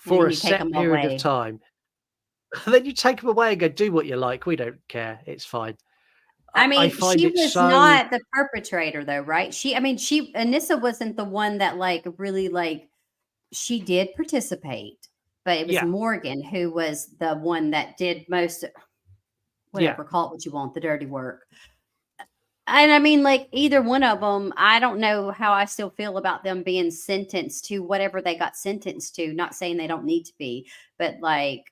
[SPEAKER 2] And then
[SPEAKER 1] for a
[SPEAKER 2] you take
[SPEAKER 1] set
[SPEAKER 2] them
[SPEAKER 1] period of
[SPEAKER 2] away.
[SPEAKER 1] time. Then you take them away and go, do what you like. We don't care. It's fine.
[SPEAKER 2] I
[SPEAKER 1] I
[SPEAKER 2] mean,
[SPEAKER 1] find
[SPEAKER 2] she
[SPEAKER 1] it
[SPEAKER 2] was
[SPEAKER 1] so.
[SPEAKER 2] not the perpetrator though, right? Anissa wasn't the one that like really like she did participate, but it was
[SPEAKER 1] Yeah.
[SPEAKER 2] Morgan who was the one that did most whatever, call it what you want, the dirty work. And I mean, like either one of them, I don't know how I still feel about them being sentenced to whatever they got sentenced to. Not saying they don't need to be, but like,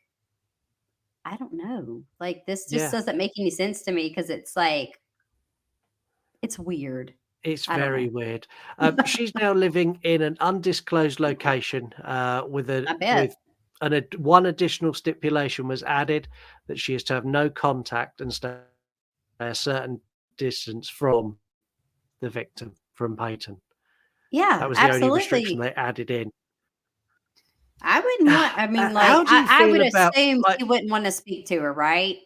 [SPEAKER 2] I don't know. Like, this just
[SPEAKER 1] Yeah.
[SPEAKER 2] doesn't make any sense to me because it's like, it's weird.
[SPEAKER 1] It's
[SPEAKER 2] I don't
[SPEAKER 1] very
[SPEAKER 2] know.
[SPEAKER 1] weird. She's now living in an undisclosed location with
[SPEAKER 2] I bet.
[SPEAKER 1] one additional stipulation was added that she is to have no contact and stay a certain distance from the victim, from Peyton. That
[SPEAKER 2] Yeah,
[SPEAKER 1] was the only restriction
[SPEAKER 2] absolutely.
[SPEAKER 1] they added in.
[SPEAKER 2] I wouldn't want, I mean, like,
[SPEAKER 1] How do you
[SPEAKER 2] I
[SPEAKER 1] feel
[SPEAKER 2] would
[SPEAKER 1] about,
[SPEAKER 2] assume
[SPEAKER 1] like,
[SPEAKER 2] she wouldn't want to speak to her, right?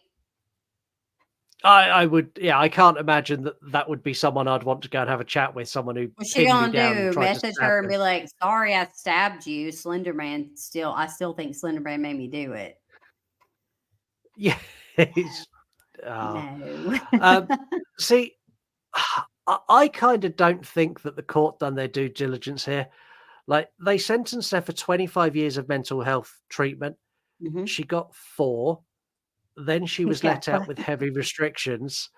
[SPEAKER 1] I would, yeah, I can't imagine that would be someone I'd want to go and have a chat with, someone who
[SPEAKER 2] What's she
[SPEAKER 1] pinned me
[SPEAKER 2] gonna
[SPEAKER 1] down and
[SPEAKER 2] do?
[SPEAKER 1] tried to
[SPEAKER 2] Message
[SPEAKER 1] stab
[SPEAKER 2] her and
[SPEAKER 1] me.
[SPEAKER 2] be like, "Sorry, I stabbed you." Slender Man. I still think Slender Man made me do it.
[SPEAKER 1] Yeah. It's,
[SPEAKER 2] No.
[SPEAKER 1] um, see, I kind of don't think that the court done their due diligence here. Like, they sentenced her for 25 years of mental health treatment.
[SPEAKER 2] Mhm.
[SPEAKER 1] She got 4. Then she was
[SPEAKER 2] Yeah.
[SPEAKER 1] let out with heavy restrictions,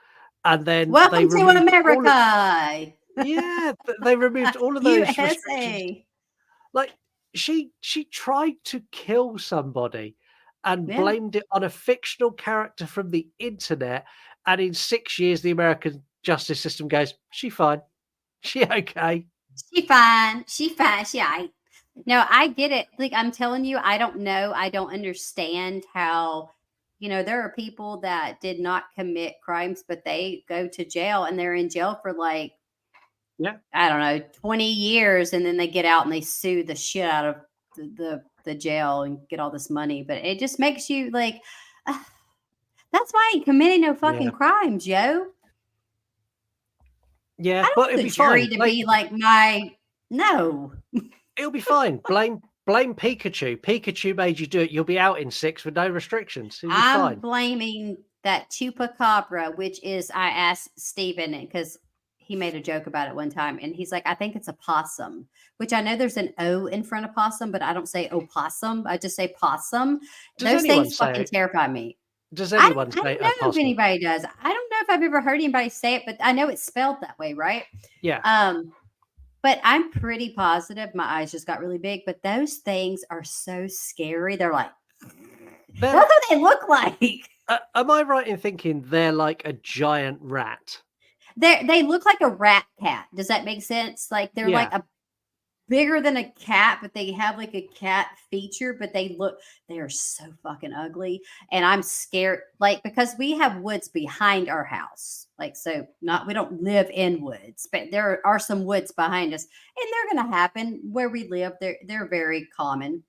[SPEAKER 1] and then they
[SPEAKER 2] Welcome to
[SPEAKER 1] removed all of,
[SPEAKER 2] America,
[SPEAKER 1] yeah, they removed all of those restrictions.
[SPEAKER 2] USA.
[SPEAKER 1] Like, she tried to kill somebody and
[SPEAKER 2] Yeah,
[SPEAKER 1] blamed it on a fictional character from the internet, and in 6 years, the American justice system goes, "She fine. She okay."
[SPEAKER 2] she fine. She fine. She aight. No, I get it. Like I'm telling you, I don't know. I don't understand how. There are people that did not commit crimes, but they go to jail and they're in jail for like
[SPEAKER 1] Yeah.
[SPEAKER 2] I don't know, 20 years, and then they get out and they sue the shit out of the jail and get all this money. But it just makes you like, "Ugh, that's why I ain't committing no
[SPEAKER 1] Yeah.
[SPEAKER 2] fucking crimes, yo.
[SPEAKER 1] Yeah,
[SPEAKER 2] I don't
[SPEAKER 1] but
[SPEAKER 2] want
[SPEAKER 1] it'll
[SPEAKER 2] the
[SPEAKER 1] be
[SPEAKER 2] jury
[SPEAKER 1] fine.
[SPEAKER 2] to
[SPEAKER 1] Like,
[SPEAKER 2] be like my no.
[SPEAKER 1] it'll be fine. Blame Pikachu. Pikachu made you do it. You'll be out in 6 with no restrictions. You'll be
[SPEAKER 2] I'm
[SPEAKER 1] fine.
[SPEAKER 2] blaming that chupacabra, which is I asked Steven because he made a joke about it one time, and he's like, I think it's a possum, which I know there's an O in front of possum, but I don't say opossum. I just say possum.
[SPEAKER 1] Does
[SPEAKER 2] Those
[SPEAKER 1] anyone
[SPEAKER 2] things
[SPEAKER 1] say
[SPEAKER 2] fucking
[SPEAKER 1] it?
[SPEAKER 2] terrify me.
[SPEAKER 1] Does
[SPEAKER 2] I
[SPEAKER 1] anyone
[SPEAKER 2] don't, I
[SPEAKER 1] say
[SPEAKER 2] don't know if
[SPEAKER 1] opossum?
[SPEAKER 2] anybody does. I don't know if I've ever heard anybody say it, but I know it's spelled that way, right?
[SPEAKER 1] Yeah.
[SPEAKER 2] But I'm pretty positive. My eyes just got really big, but those things are so scary. They're like, that's what they look like.
[SPEAKER 1] Am I right in thinking they're like a giant rat?
[SPEAKER 2] They look like a rat cat. Does that make sense? Like they're like
[SPEAKER 1] Yeah.
[SPEAKER 2] a bigger than a cat, but they have like a cat feature, but they are so fucking ugly. And I'm scared, like, because we have woods behind our house. Like, so not we don't live in woods, but there are some woods behind us, and they're gonna happen where we live. They're very common.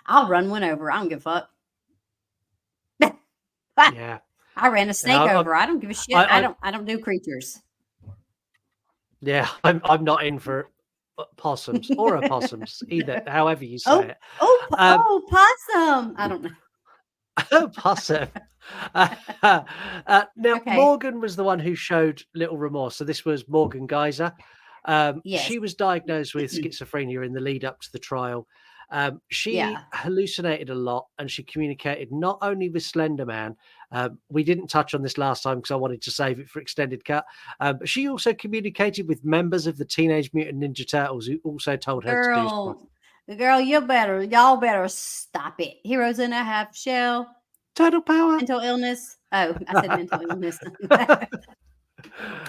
[SPEAKER 2] I'll run one over. I don't give a fuck.
[SPEAKER 1] Yeah.
[SPEAKER 2] I ran a snake
[SPEAKER 1] I'm
[SPEAKER 2] over. I don't give a shit.
[SPEAKER 1] I
[SPEAKER 2] I don't do creatures.
[SPEAKER 1] yeah, I'm not in for possums or opossums either, however you say
[SPEAKER 2] Oh,
[SPEAKER 1] it.
[SPEAKER 2] possum. I don't know.
[SPEAKER 1] Possum. Now,
[SPEAKER 2] Okay.
[SPEAKER 1] Morgan was the one who showed little remorse. So this was Morgan Geyser.
[SPEAKER 2] Yes.
[SPEAKER 1] She was diagnosed with schizophrenia in the lead up to the trial. She
[SPEAKER 2] Yeah.
[SPEAKER 1] hallucinated a lot, and she communicated not only with Slender Man. We didn't touch on this last time because I wanted to save it for extended cut. But she also communicated with members of the Teenage Mutant Ninja Turtles who also told her to do stuff.
[SPEAKER 2] Girl, Girl, y'all better stop it. Heroes in a half shell.
[SPEAKER 1] Turtle power.
[SPEAKER 2] Mental illness. Oh, I said mental illness. No,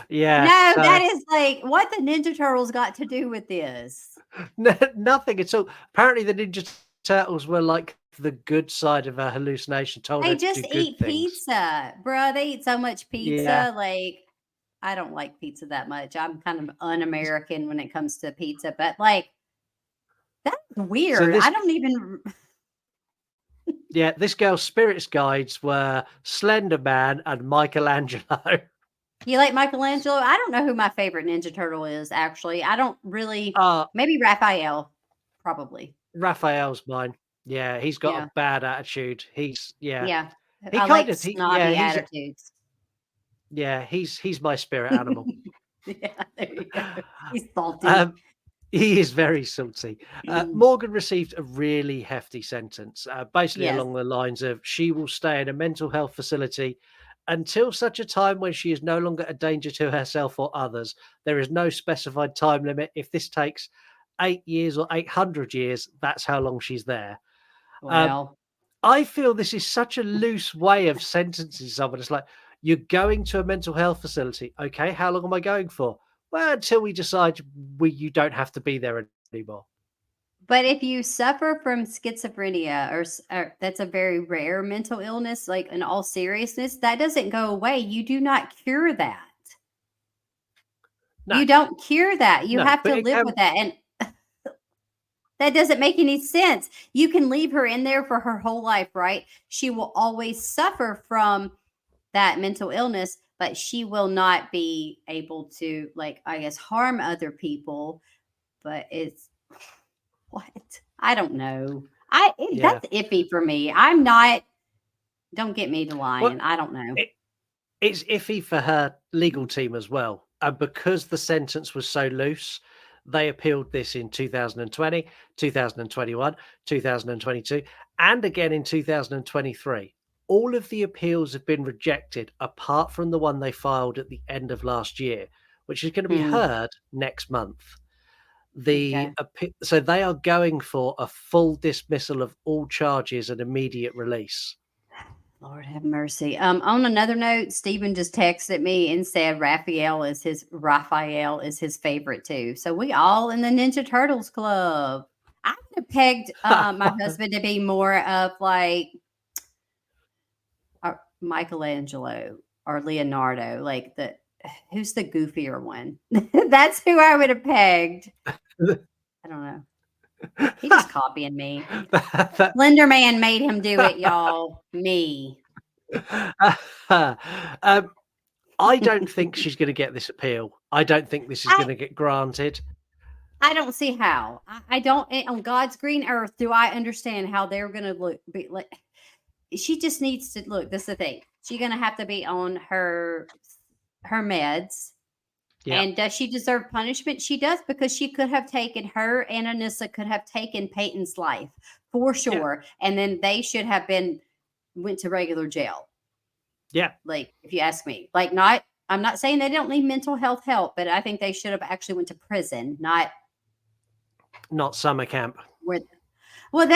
[SPEAKER 1] Yeah.
[SPEAKER 2] that is like what the Ninja Turtles got to do with this.
[SPEAKER 1] Nothing at all. Apparently, the Ninja Turtles were like the good side of a hallucination, told her
[SPEAKER 2] They
[SPEAKER 1] to do
[SPEAKER 2] just
[SPEAKER 1] good
[SPEAKER 2] eat
[SPEAKER 1] things.
[SPEAKER 2] pizza, bruh. They eat so much
[SPEAKER 1] Yeah.
[SPEAKER 2] pizza. Like, I don't like pizza that much. I'm kind of un-American when it comes to pizza, but like, that's
[SPEAKER 1] So
[SPEAKER 2] weird.
[SPEAKER 1] this,
[SPEAKER 2] I don't even.
[SPEAKER 1] yeah, this girl's spirits guides were Slender Man and Michelangelo.
[SPEAKER 2] You like Michelangelo? I don't know who my favorite Ninja Turtle is, actually. I don't really.
[SPEAKER 1] Uh,
[SPEAKER 2] Maybe Raphael, probably.
[SPEAKER 1] Raphael's mine. Yeah, he's got a
[SPEAKER 2] Yeah.
[SPEAKER 1] bad attitude. Yeah.
[SPEAKER 2] Yeah.
[SPEAKER 1] He
[SPEAKER 2] I
[SPEAKER 1] kind
[SPEAKER 2] like
[SPEAKER 1] of yeah,
[SPEAKER 2] snobby attitudes.
[SPEAKER 1] he's my spirit animal.
[SPEAKER 2] Yeah, there you go. He's salty.
[SPEAKER 1] Um, he is very salty. Morgan received a really hefty sentence, basically
[SPEAKER 2] Yes.
[SPEAKER 1] along the lines of she will stay in a mental health facility until such a time when she is no longer a danger to herself or others. There is no specified time limit. If this takes 8 years or 800 years, that's how long she's there. Um,
[SPEAKER 2] Well,
[SPEAKER 1] I feel this is such a loose way of sentencing someone. It's like, you're going to a mental health facility. Okay, how long am I going for? Well, until we decide you don't have to be there anymore.
[SPEAKER 2] but if you suffer from schizophrenia or that's a very rare mental illness, like in all seriousness, that doesn't go away. You do not cure that.
[SPEAKER 1] No,
[SPEAKER 2] You don't cure that. You
[SPEAKER 1] no,
[SPEAKER 2] have
[SPEAKER 1] but
[SPEAKER 2] to
[SPEAKER 1] it
[SPEAKER 2] live
[SPEAKER 1] can.
[SPEAKER 2] with that. And that doesn't make any sense. You can leave her in there for her whole life, right? She will always suffer from that mental illness, but she will not be able to, like, I guess, harm other people. But it's what? I don't know.
[SPEAKER 1] Yeah.
[SPEAKER 2] That's iffy for me. I'm not. Don't get me to
[SPEAKER 1] Well,
[SPEAKER 2] lying. I don't know.
[SPEAKER 1] it, it's iffy for her legal team as well. And because the sentence was so loose, they appealed this in 2020, 2021, 2022, and again in 2023. All of the appeals have been rejected apart from the one they filed at the end of last year, which is going to be
[SPEAKER 2] Hmm.
[SPEAKER 1] heard next month.
[SPEAKER 2] Okay.
[SPEAKER 1] So they are going for a full dismissal of all charges and immediate release.
[SPEAKER 2] Lord have mercy. On another note, Stephen just texted me and said Raphael is his favorite too. So we all in the Ninja Turtles club. I would have pegged my husband to be more of like Michelangelo or Leonardo, like who's the goofier one? That's who I would have pegged. I don't know. He just copying me.
[SPEAKER 1] That-
[SPEAKER 2] Slender Man made him do it, y'all. Me.
[SPEAKER 1] I don't think she's going to get this appeal. I don't think this is
[SPEAKER 2] I,
[SPEAKER 1] going to get granted.
[SPEAKER 2] I don't see how. I don't on God's green earth do I understand how they're going to be like. She just needs to look. This is the thing. She's going to have to be on her meds.
[SPEAKER 1] Yeah,
[SPEAKER 2] And does she deserve punishment? She does, because she could have taken her and Anissa could have taken Peyton's life for sure, and then they should have went to regular jail.
[SPEAKER 1] yeah.
[SPEAKER 2] Like, if you ask me, like, not. I'm not saying they don't need mental health help, but I think they should have actually went to prison, not
[SPEAKER 1] Summer camp.
[SPEAKER 2] where. Well,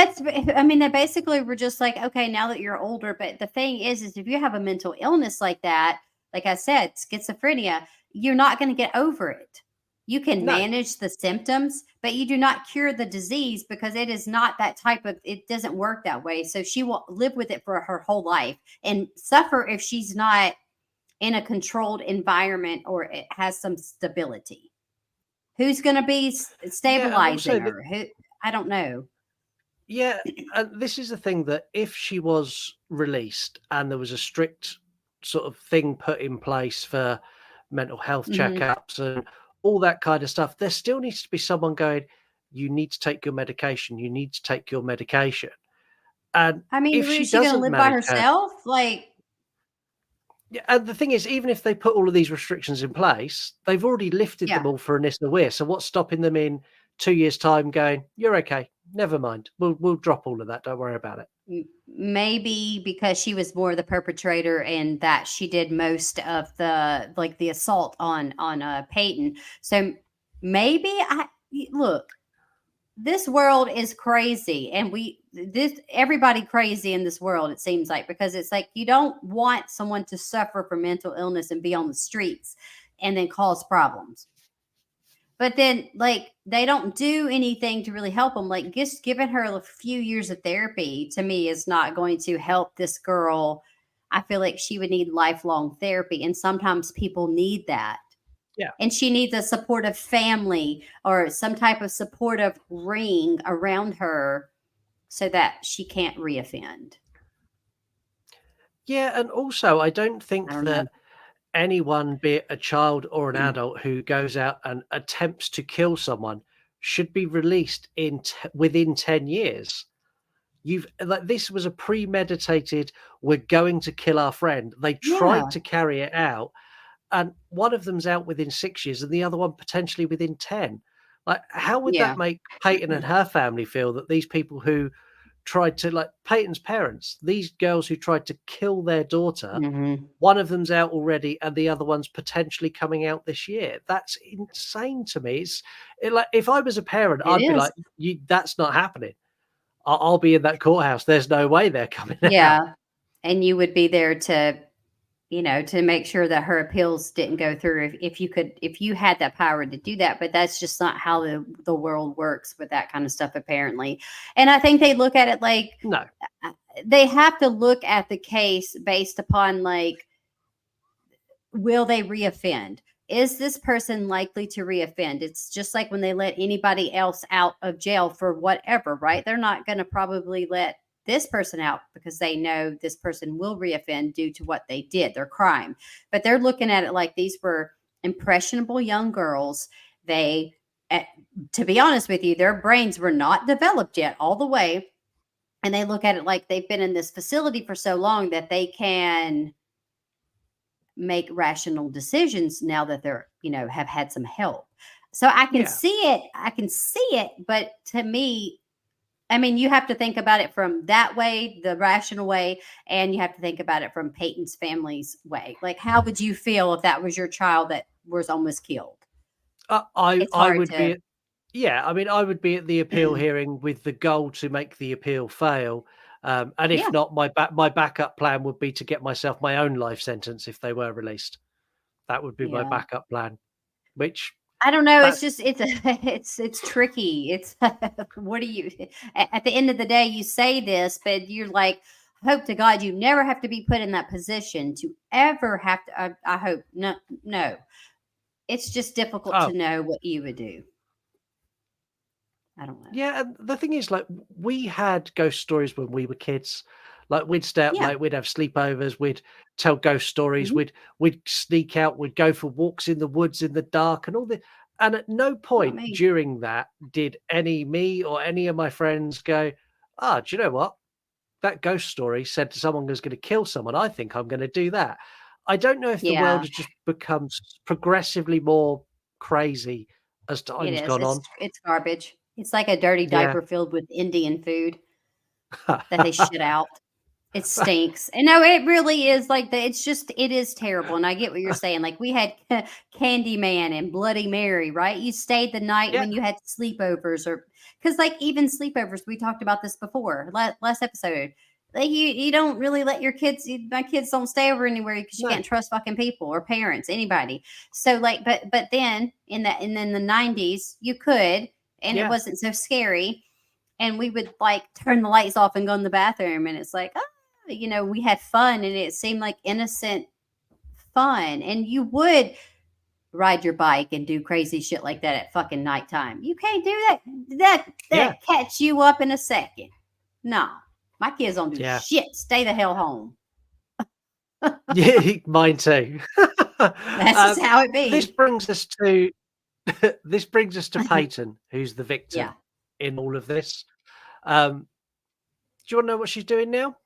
[SPEAKER 2] I mean, they basically were just like, okay, now that you're older, but the thing is if you have a mental illness like that, like I said, schizophrenia, you're not going to get over it. You can
[SPEAKER 1] No.
[SPEAKER 2] manage the symptoms, but you do not cure the disease, because it is not that type of, it doesn't work that way. So she will live with it for her whole life and suffer if she's not in a controlled environment or it has some stability. Who's going to be stabilizing her? I don't know.
[SPEAKER 1] Yeah, and this is the thing, that if she was released and there was a strict sort of thing put in place for mental health
[SPEAKER 2] Mhm.
[SPEAKER 1] checkups and all that kind of stuff, there still needs to be someone going, you need to take your medication, you need to take your medication. And
[SPEAKER 2] I mean,
[SPEAKER 1] if she
[SPEAKER 2] is she gonna
[SPEAKER 1] doesn't
[SPEAKER 2] live by
[SPEAKER 1] manage her,
[SPEAKER 2] herself? Like,
[SPEAKER 1] yeah, and the thing is, even if they put all of these restrictions in place, they've already lifted
[SPEAKER 2] yeah,
[SPEAKER 1] them all for Anissa Weir. So what's stopping them in 2 years' time going, you're okay, never mind. We'll drop all of that. Don't worry about it.
[SPEAKER 2] maybe because she was more the perpetrator and that she did most of the assault on Peyton. So maybe look. this world is crazy, and everybody crazy in this world, it seems like, because it's like you don't want someone to suffer from mental illness and be on the streets and then cause problems. But then, like, they don't do anything to really help them. Like, just giving her a few years of therapy to me is not going to help this girl. I feel like she would need lifelong therapy, and sometimes people need that.
[SPEAKER 1] Yeah.
[SPEAKER 2] And she needs a supportive family or some type of supportive ring around her so that she can't reoffend.
[SPEAKER 1] Yeah, and also I don't
[SPEAKER 2] I
[SPEAKER 1] think
[SPEAKER 2] don't know.
[SPEAKER 1] that anyone, be it a child or an adult, who goes out and attempts to kill someone should be released within 10 years. You've like this was a premeditated, we're going to kill our friend. They tried
[SPEAKER 2] Yeah.
[SPEAKER 1] to carry it out, and one of them's out within 6 years and the other one potentially within 10. Like, how would
[SPEAKER 2] Yeah.
[SPEAKER 1] that make Peyton and her family feel, that these people who tried to, like Peyton's parents, these girls who tried to kill their daughter,
[SPEAKER 2] Hmm.
[SPEAKER 1] one of them's out already and the other one's potentially coming out this year? That's insane to me. Like, if I was a parent,
[SPEAKER 2] It
[SPEAKER 1] I'd be
[SPEAKER 2] is.
[SPEAKER 1] like, that's not happening. I'll be in that courthouse. There's no way they're coming out.
[SPEAKER 2] Yeah. And you would be there to, to make sure that her appeals didn't go through if you had that power to do that. But that's just not how the world works with that kind of stuff, apparently. And I think they look at it like
[SPEAKER 1] No.
[SPEAKER 2] they have to look at the case based upon, like, will they reoffend? Is this person likely to reoffend? It's just like when they let anybody else out of jail for whatever, right? They're not going to probably let this person out because they know this person will reoffend due to what they did, their crime. But they're looking at it like these were impressionable young girls. They, eh, to be honest with you, their brains were not developed yet all the way. And they look at it like they've been in this facility for so long that they can make rational decisions now that they're, have had some help. So I can
[SPEAKER 1] Yeah.
[SPEAKER 2] see it. I can see it. But to me, I mean, you have to think about it from that way, the rational way, and you have to think about it from Peyton's family's way. Like, how would you feel if that was your child that was almost killed? It's
[SPEAKER 1] I
[SPEAKER 2] hard
[SPEAKER 1] would
[SPEAKER 2] to,
[SPEAKER 1] be Yeah, I mean, I would be at the appeal hearing with the goal to make the appeal fail. And if
[SPEAKER 2] yeah,
[SPEAKER 1] not, my backup plan would be to get myself my own life sentence if they were released. That would be my
[SPEAKER 2] yeah.
[SPEAKER 1] backup plan, which
[SPEAKER 2] I don't know. It's
[SPEAKER 1] that's
[SPEAKER 2] just it's tricky. It's what do you at the end of the day you say this, but you're like, hope to God you never have to be put in that position to ever have to. I hope no. It's just difficult to
[SPEAKER 1] oh,
[SPEAKER 2] know what you would do. I don't know.
[SPEAKER 1] yeah, and the thing is, like, we had ghost stories when we were kids. Like, we'd stay up
[SPEAKER 2] Yeah.
[SPEAKER 1] late, we'd have sleepovers, we'd tell ghost stories,
[SPEAKER 2] Hmm.
[SPEAKER 1] we'd sneak out, we'd go for walks in the woods in the dark and all the and at no
[SPEAKER 2] Not
[SPEAKER 1] point
[SPEAKER 2] me.
[SPEAKER 1] during that did me or any of my friends go, "Ah, do you know what? That ghost story said someone was gonna kill someone. I think I'm gonna do that." I don't know if the world
[SPEAKER 2] Yeah,
[SPEAKER 1] has just become progressively more crazy as
[SPEAKER 2] it
[SPEAKER 1] time's
[SPEAKER 2] is.
[SPEAKER 1] gone on.
[SPEAKER 2] It's garbage. It's like a dirty
[SPEAKER 1] Yeah.
[SPEAKER 2] diaper filled with Indian food that they shit out. It stinks. And no, it really is like it's just it is terrible. And I get what you're saying. Like we had Candyman and Bloody Mary, right? You stayed the night
[SPEAKER 1] Yeah,
[SPEAKER 2] when you had sleepovers or because like even sleepovers, we talked about this before last episode. Like you don't really let your kids my kids don't stay over anywhere because you
[SPEAKER 1] no,
[SPEAKER 2] can't trust fucking people or parents, anybody. So like but then in the 90s you could and it
[SPEAKER 1] yeah,
[SPEAKER 2] wasn't so scary and we would like turn the lights off and go in the bathroom and it's like we had fun and it seemed like innocent fun. And you would ride your bike and do crazy shit like that at fucking nighttime. You can't do that.
[SPEAKER 1] yeah,
[SPEAKER 2] That catch you up in a second. No, my kids don't do
[SPEAKER 1] yeah.
[SPEAKER 2] shit. Stay the hell home.
[SPEAKER 1] Yeah, mine too.
[SPEAKER 2] That's just how it
[SPEAKER 1] This
[SPEAKER 2] be.
[SPEAKER 1] brings us to this brings us to Peyton, who's the
[SPEAKER 2] Yeah,
[SPEAKER 1] victim in all of this. Do you wanna know what she's doing now?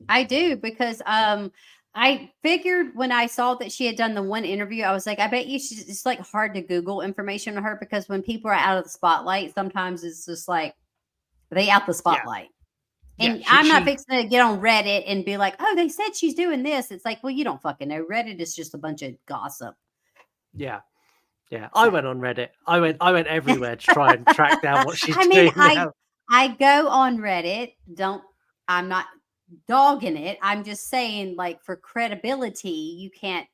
[SPEAKER 2] I do because I figured when I saw that she had done the one interview, I was like, I bet you it's like hard to Google information on her because when people are out of the spotlight, sometimes it's just like they out the
[SPEAKER 1] Yeah,
[SPEAKER 2] spotlight.
[SPEAKER 1] yeah,
[SPEAKER 2] And I'm not fixing to get on Reddit and be like, oh, they said she's doing this. It's like, well, you don't fucking know. Reddit is just a bunch of gossip.
[SPEAKER 1] yeah. Yeah, I
[SPEAKER 2] So,
[SPEAKER 1] went on Reddit. I went everywhere to try and track down what she's
[SPEAKER 2] I mean,
[SPEAKER 1] doing now.
[SPEAKER 2] I go on Reddit. Don't I'm not dogging it. I'm just saying, like, for credibility, you can't.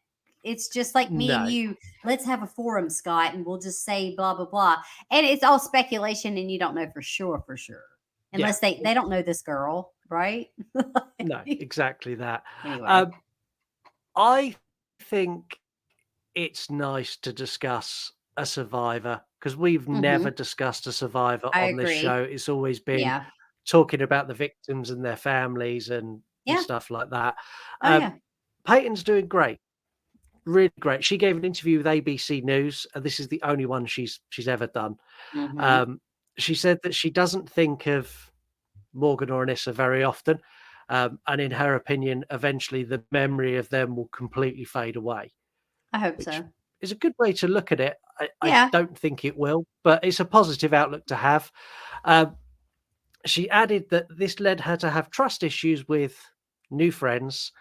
[SPEAKER 2] It's just like me and
[SPEAKER 1] No.
[SPEAKER 2] you. Let's have a forum, Scott, and we'll just say blah blah blah, and it's all speculation, and you don't know for sure,
[SPEAKER 1] Yeah.
[SPEAKER 2] unless they don't know this girl, right?
[SPEAKER 1] No, exactly that.
[SPEAKER 2] Anyway.
[SPEAKER 1] Um, I think it's nice to discuss a survivor because we've never
[SPEAKER 2] Hmm.
[SPEAKER 1] discussed a survivor
[SPEAKER 2] I
[SPEAKER 1] on this
[SPEAKER 2] agree.
[SPEAKER 1] show. It's always been
[SPEAKER 2] Yeah.
[SPEAKER 1] talking about the victims and their families and
[SPEAKER 2] Yeah.
[SPEAKER 1] stuff like that.
[SPEAKER 2] Oh
[SPEAKER 1] Um,
[SPEAKER 2] yeah.
[SPEAKER 1] Peyton's doing great, really great. She gave an interview with ABC News, and this is the only one she's ever done.
[SPEAKER 2] Hmm.
[SPEAKER 1] Um, she said that she doesn't think of Morgan or Anissa very often, and in her opinion, eventually the memory of them will completely fade away,
[SPEAKER 2] I hope
[SPEAKER 1] which
[SPEAKER 2] so.
[SPEAKER 1] is a good way to look at it. I
[SPEAKER 2] Yeah.
[SPEAKER 1] don't think it will, but it's a positive outlook to have. Um, she added that this led her to have trust issues with new friends,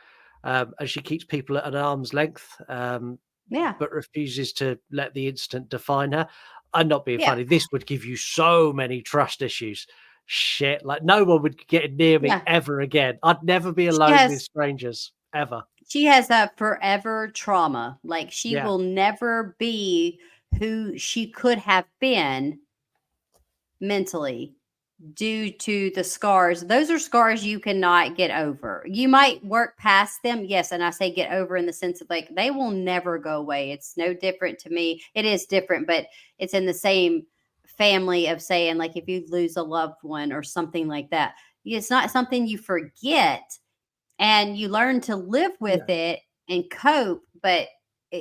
[SPEAKER 1] and she keeps people at an arm's length,
[SPEAKER 2] Yeah.
[SPEAKER 1] but refuses to let the incident define her. I'm not being
[SPEAKER 2] Yeah.
[SPEAKER 1] funny. This would give you so many trust issues. Shit, like no one would get near me
[SPEAKER 2] Yeah.
[SPEAKER 1] ever again. I'd never be
[SPEAKER 2] She
[SPEAKER 1] alone with
[SPEAKER 2] has
[SPEAKER 1] strangers ever.
[SPEAKER 2] she has a forever trauma. Like, she
[SPEAKER 1] Yeah,
[SPEAKER 2] will never be who she could have been mentally due to the scars. Those are scars you cannot get over. You might work past them. Yes, and I say get over in the sense of, like, they will never go away. It's no different to me. It is different, but it's in the same family of saying, like, if you lose a loved one or something like that. It's not something you forget, and you learn to live with
[SPEAKER 1] yeah,
[SPEAKER 2] it and cope, but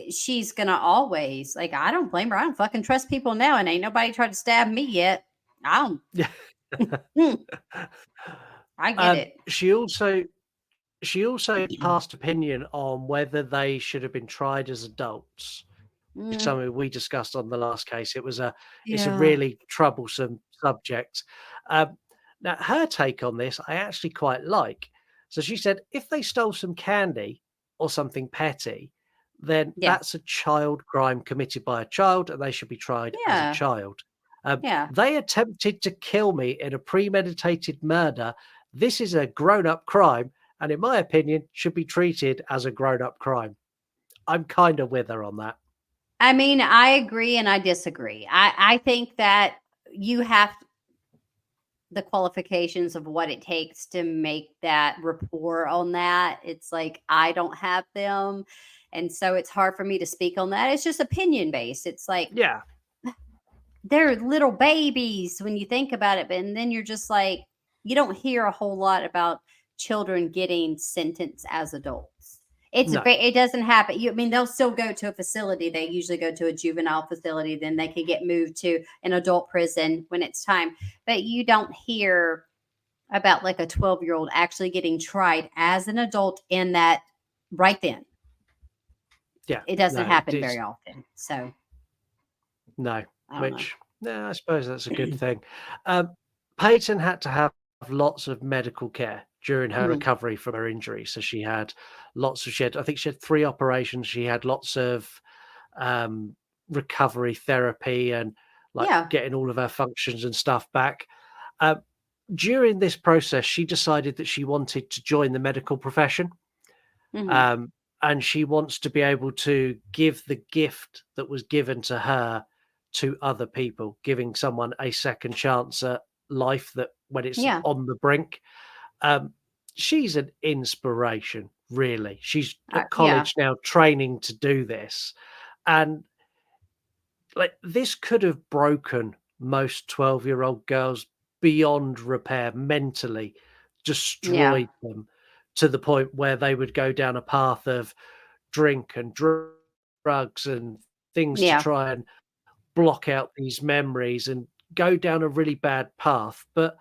[SPEAKER 2] she's gonna always, like, I don't blame her. I don't fucking trust people now, and ain't nobody tried to stab me yet. I don't.
[SPEAKER 1] yeah.
[SPEAKER 2] Hmm, I get
[SPEAKER 1] um,
[SPEAKER 2] it.
[SPEAKER 1] she also she also passed opinion on whether they should have been tried as adults, which is
[SPEAKER 2] Mm,
[SPEAKER 1] something we discussed on the last case. It's a
[SPEAKER 2] yeah.
[SPEAKER 1] really troublesome subject. Um, Now, her take on this, I actually quite like. So she said, if they stole some candy or something petty, then
[SPEAKER 2] Yeah.
[SPEAKER 1] that's a child crime committed by a child, and they should be tried as a
[SPEAKER 2] Yeah.
[SPEAKER 1] child.
[SPEAKER 2] Yeah.
[SPEAKER 1] They attempted to kill me in a premeditated murder. This is a grown-up crime, and in my opinion, should be treated as a grown-up crime. I'm kind of with her on that.
[SPEAKER 2] I mean, I agree and I disagree. I think that you have the qualifications of what it takes to make that rapport on that. It's like, I don't have them. And so it's hard for me to speak on that. It's just opinion based. It's like,
[SPEAKER 1] Yeah,
[SPEAKER 2] they're little babies when you think about it, but and then you're just like, you don't hear a whole lot about children getting sentenced as adults.
[SPEAKER 1] no,
[SPEAKER 2] It doesn't happen. I mean, they'll still go to a facility. They usually go to a juvenile facility, then they can get moved to an adult prison when it's time. But you don't hear about, like, a 12-year-old actually getting tried as an adult in that right then.
[SPEAKER 1] yeah,
[SPEAKER 2] It
[SPEAKER 1] no,
[SPEAKER 2] doesn't
[SPEAKER 1] it
[SPEAKER 2] happen
[SPEAKER 1] is
[SPEAKER 2] very often. So
[SPEAKER 1] no,
[SPEAKER 2] I don't know.
[SPEAKER 1] which, yeah, I suppose that's a good thing. Um, Peyton had to have lots of medical care during her
[SPEAKER 2] Mhm.
[SPEAKER 1] recovery from her injury. So I think she had 3 operations. She had lots of um, recovery therapy and like
[SPEAKER 2] Yeah.
[SPEAKER 1] getting all of her functions and stuff back. Um, During this process, she decided that she wanted to join the medical profession.
[SPEAKER 2] Hmm.
[SPEAKER 1] Um, and she wants to be able to give the gift that was given to her to other people, giving someone a second chance at life that when it's
[SPEAKER 2] Yeah.
[SPEAKER 1] on the brink. Um, she's an inspiration, really. She's at
[SPEAKER 2] Yeah.
[SPEAKER 1] college now training to do this. And like this could have broken most 12-year-old girls beyond repair mentally,
[SPEAKER 2] Yeah.
[SPEAKER 1] destroyed them to the point where they would go down a path of drink and drugs and things to
[SPEAKER 2] Yeah.
[SPEAKER 1] try and block out these memories and go down a really bad path. But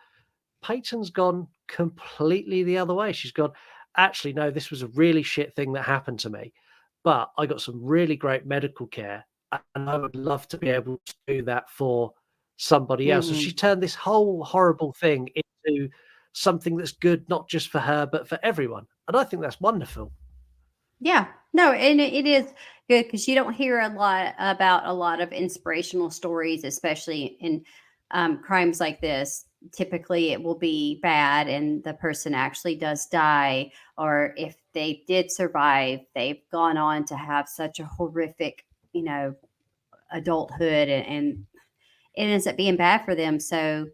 [SPEAKER 1] Peyton's gone completely the other way. She's gone, actually, no, this was a really shit thing that happened to me, but I got some really great medical care. And I would love to be able to do that for somebody else. And she
[SPEAKER 2] Mhm.
[SPEAKER 1] turned this whole horrible thing into something that's good, not just for her, but for everyone. And I think that's wonderful.
[SPEAKER 2] Yeah. No, and it is good because you don't hear a lot about a lot of inspirational stories, especially in crimes like this. Typically, it will be bad, and the person actually does die, or if they did survive, they've gone on to have such a horrific, adulthood, and it ends up being bad for them. So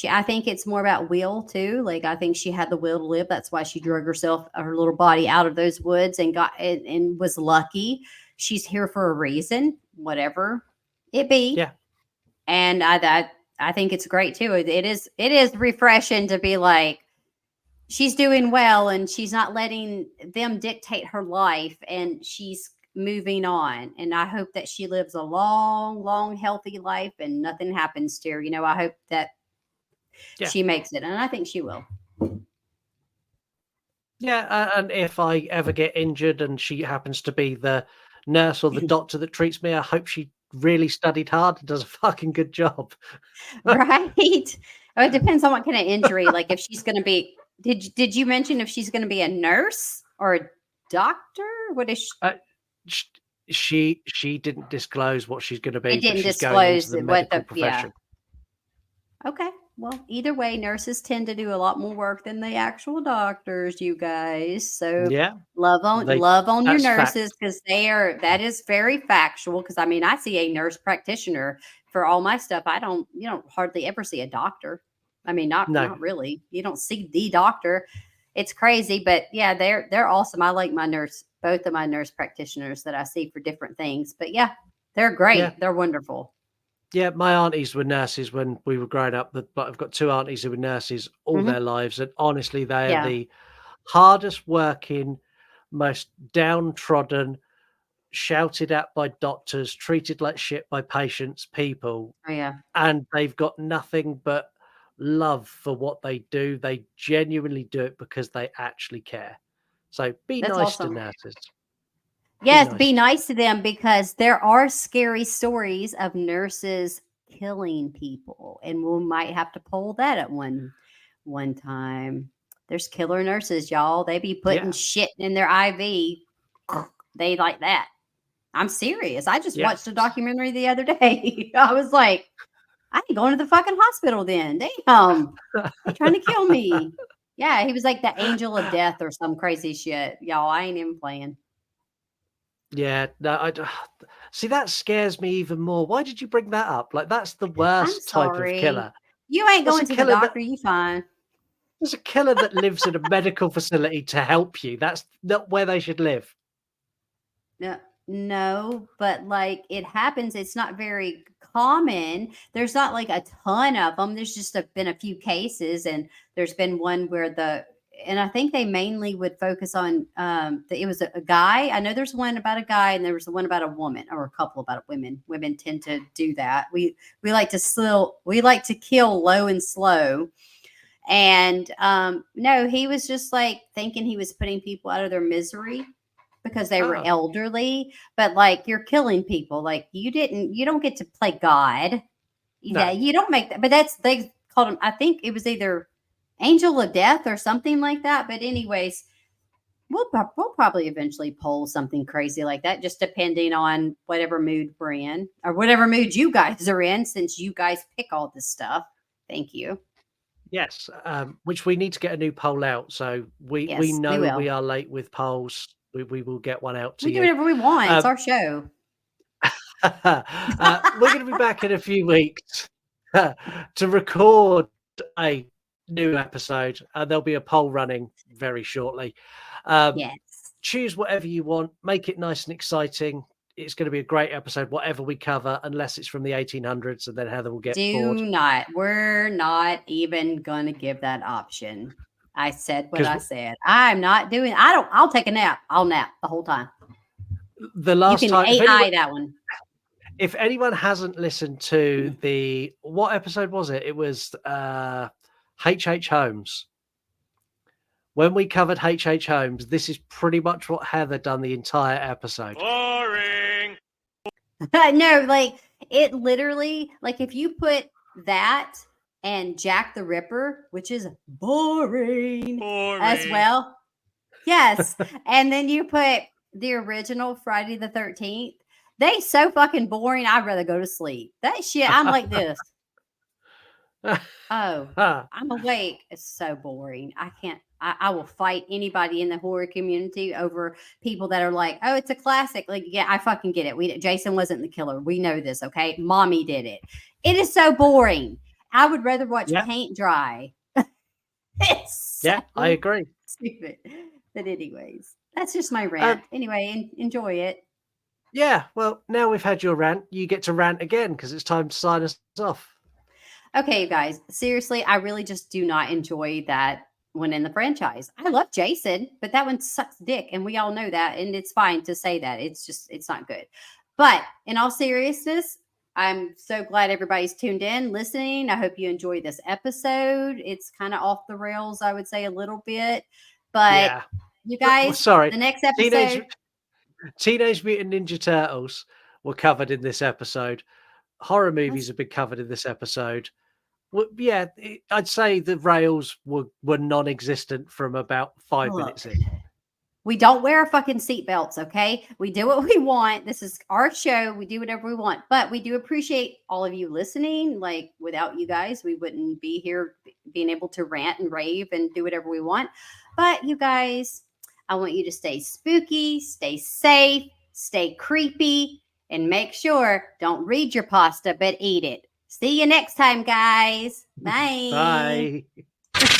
[SPEAKER 2] I think it's more about will too. Like I think she had the will to live. That's why she drug her little body out of those woods and and was lucky. She's here for a reason, whatever it be.
[SPEAKER 1] Yeah.
[SPEAKER 2] And I think it's great too. It is refreshing to be like she's doing well and she's not letting them dictate her life and she's moving on. And I hope that she lives a long, long, healthy life and nothing happens to her. I hope that
[SPEAKER 1] Yeah.
[SPEAKER 2] she makes it, and I think she will.
[SPEAKER 1] Yeah, and if I ever get injured and she happens to be the nurse or the doctor that treats me, I hope she really studied hard and does a fucking good job.
[SPEAKER 2] Right? Oh, it depends on what kind of injury. Like if she's going to be. Did you mention if she's going to be a nurse or a doctor? What is?
[SPEAKER 1] She didn't disclose what she's going to be,
[SPEAKER 2] It
[SPEAKER 1] but
[SPEAKER 2] didn't
[SPEAKER 1] she's going into
[SPEAKER 2] disclose
[SPEAKER 1] the
[SPEAKER 2] what
[SPEAKER 1] medical
[SPEAKER 2] the yeah.
[SPEAKER 1] profession.
[SPEAKER 2] Okay. Well, either way, nurses tend to do a lot more work than the actual doctors, you guys. So
[SPEAKER 1] Yeah,
[SPEAKER 2] love on your
[SPEAKER 1] that's fact.
[SPEAKER 2] nurses because that is very factual. Because I mean, I see a nurse practitioner for all my stuff. You don't hardly ever see a doctor. I mean, not
[SPEAKER 1] No.
[SPEAKER 2] really. You don't see the doctor. It's crazy, but yeah, they're awesome. I like both of my nurse practitioners that I see for different things. But yeah, they're great.
[SPEAKER 1] Yeah.
[SPEAKER 2] They're wonderful.
[SPEAKER 1] Yeah, my aunties were nurses when we were growing up, but I've got two aunties who were nurses all
[SPEAKER 2] Hmm.
[SPEAKER 1] their lives, and honestly, they are
[SPEAKER 2] Yeah.
[SPEAKER 1] the hardest working, most downtrodden, shouted at by doctors, treated like shit by patients, people,
[SPEAKER 2] Oh yeah.
[SPEAKER 1] and they've got nothing but love for what they do. They genuinely do it because they actually care. So be
[SPEAKER 2] That's
[SPEAKER 1] nice to
[SPEAKER 2] awesome.
[SPEAKER 1] nurses.
[SPEAKER 2] Yes, be nice to them because there are scary stories of nurses killing people, and we might have to pull that at one time. There's killer nurses, y'all. They be putting
[SPEAKER 1] Yeah,
[SPEAKER 2] shit in their IV. They like that. I'm serious. I just
[SPEAKER 1] yeah,
[SPEAKER 2] watched a documentary the other day. I was like, I ain't going to the fucking hospital then. Damn. They're trying to kill me. Yeah, he was like the angel of death or some crazy shit. Y'all, I ain't even playing.
[SPEAKER 1] yeah. No, see that scares me even more. Why did you bring that up? Like that's the
[SPEAKER 2] I'm
[SPEAKER 1] worst type of
[SPEAKER 2] sorry.
[SPEAKER 1] killer.
[SPEAKER 2] You ain't
[SPEAKER 1] That's a
[SPEAKER 2] going to the
[SPEAKER 1] killer that
[SPEAKER 2] doctor, you fine.
[SPEAKER 1] There's a killer that lives in a medical facility to help you. That's not where they should live.
[SPEAKER 2] No, no, but like it happens. It's not very common. There's not like a ton of them. There's just been a few cases, and there's been one where and I think they mainly would focus on it was a guy. I know there's one about a guy, and there was one about a woman, or a couple about women. Women tend to do that. We like to kill low and slow. And no, he was just like thinking he was putting people out of their misery because they were
[SPEAKER 1] Oh,
[SPEAKER 2] elderly, but like you're killing people. Like you don't get to play God. Yeah,
[SPEAKER 1] no.
[SPEAKER 2] you don't make that. But they called him, I think it was either Angel of Death or something like that. But anyways, we'll probably eventually pull something crazy like that, just depending on whatever mood we're in or whatever mood you guys are in, since you guys pick all this stuff. Thank you.
[SPEAKER 1] Yes, which we need to get a new poll out. So we
[SPEAKER 2] Yes, we
[SPEAKER 1] know we
[SPEAKER 2] will.
[SPEAKER 1] are late with polls. We will get one out to
[SPEAKER 2] We do
[SPEAKER 1] you.
[SPEAKER 2] whatever we want. It's
[SPEAKER 1] Um,
[SPEAKER 2] our show.
[SPEAKER 1] we're going to be back in a few weeks to record a new episode. There'll be a poll running very shortly.
[SPEAKER 2] Yes.
[SPEAKER 1] Choose whatever you want. Make it nice and exciting. It's going to be a great episode, whatever we cover, unless it's from the 1800s, and then Heather will get bored.
[SPEAKER 2] We're not even going to give that option. I said what
[SPEAKER 1] 'Cause
[SPEAKER 2] I said. I'll take a nap. I'll nap the whole time.
[SPEAKER 1] The
[SPEAKER 2] You
[SPEAKER 1] last
[SPEAKER 2] can
[SPEAKER 1] time,
[SPEAKER 2] AI that one.
[SPEAKER 1] if anyone hasn't listened to what episode was it? It was H.H. Holmes. When we covered H.H. Holmes, this is pretty much what Heather done the entire episode.
[SPEAKER 4] Boring.
[SPEAKER 2] No, like it literally, like if you put that and Jack the Ripper, which is boring. As well. Yes. And then you put the original Friday the 13th, they so fucking boring. I'd rather go to sleep. That shit, I'm like this. Oh, I'm awake. It's so boring. I can't. I will fight anybody in the horror community over people that are like, "Oh, it's a classic." Like, yeah, I fucking get it. Jason wasn't the killer. We know this, okay? Mommy did it. It is so boring. I would rather watch
[SPEAKER 1] Yeah.
[SPEAKER 2] paint dry. It's
[SPEAKER 1] Yeah,
[SPEAKER 2] so
[SPEAKER 1] I agree.
[SPEAKER 2] stupid. But anyways, that's just my rant. Anyway, enjoy it.
[SPEAKER 1] Yeah, well, now we've had your rant, you get to rant again because it's time to sign us off.
[SPEAKER 2] Okay, you guys, seriously, I really just do not enjoy that one in the franchise. I love Jason, but that one sucks dick, and we all know that, and it's fine to say that. It's not good. But in all seriousness, I'm so glad everybody's tuned in, listening. I hope you enjoyed this episode. It's kind of off the rails, I would say, a little bit, but
[SPEAKER 1] Yeah.
[SPEAKER 2] you
[SPEAKER 1] Well,
[SPEAKER 2] guys,
[SPEAKER 1] sorry.
[SPEAKER 2] the next episode.
[SPEAKER 1] Teenage Mutant Ninja Turtles were covered in this episode. Horror movies have been covered in this episode. Well, yeah, I'd say the rails were non-existent from about 5 minutes in.
[SPEAKER 2] We don't wear fucking seatbelts, okay? We do what we want. This is our show. We do whatever we want. But we do appreciate all of you listening. Like, without you guys, we wouldn't be here being able to rant and rave and do whatever we want. But you guys, I want you to stay spooky, stay safe, stay creepy, and make sure don't read your pasta, but eat it. See you next time, guys. Bye.
[SPEAKER 1] Bye.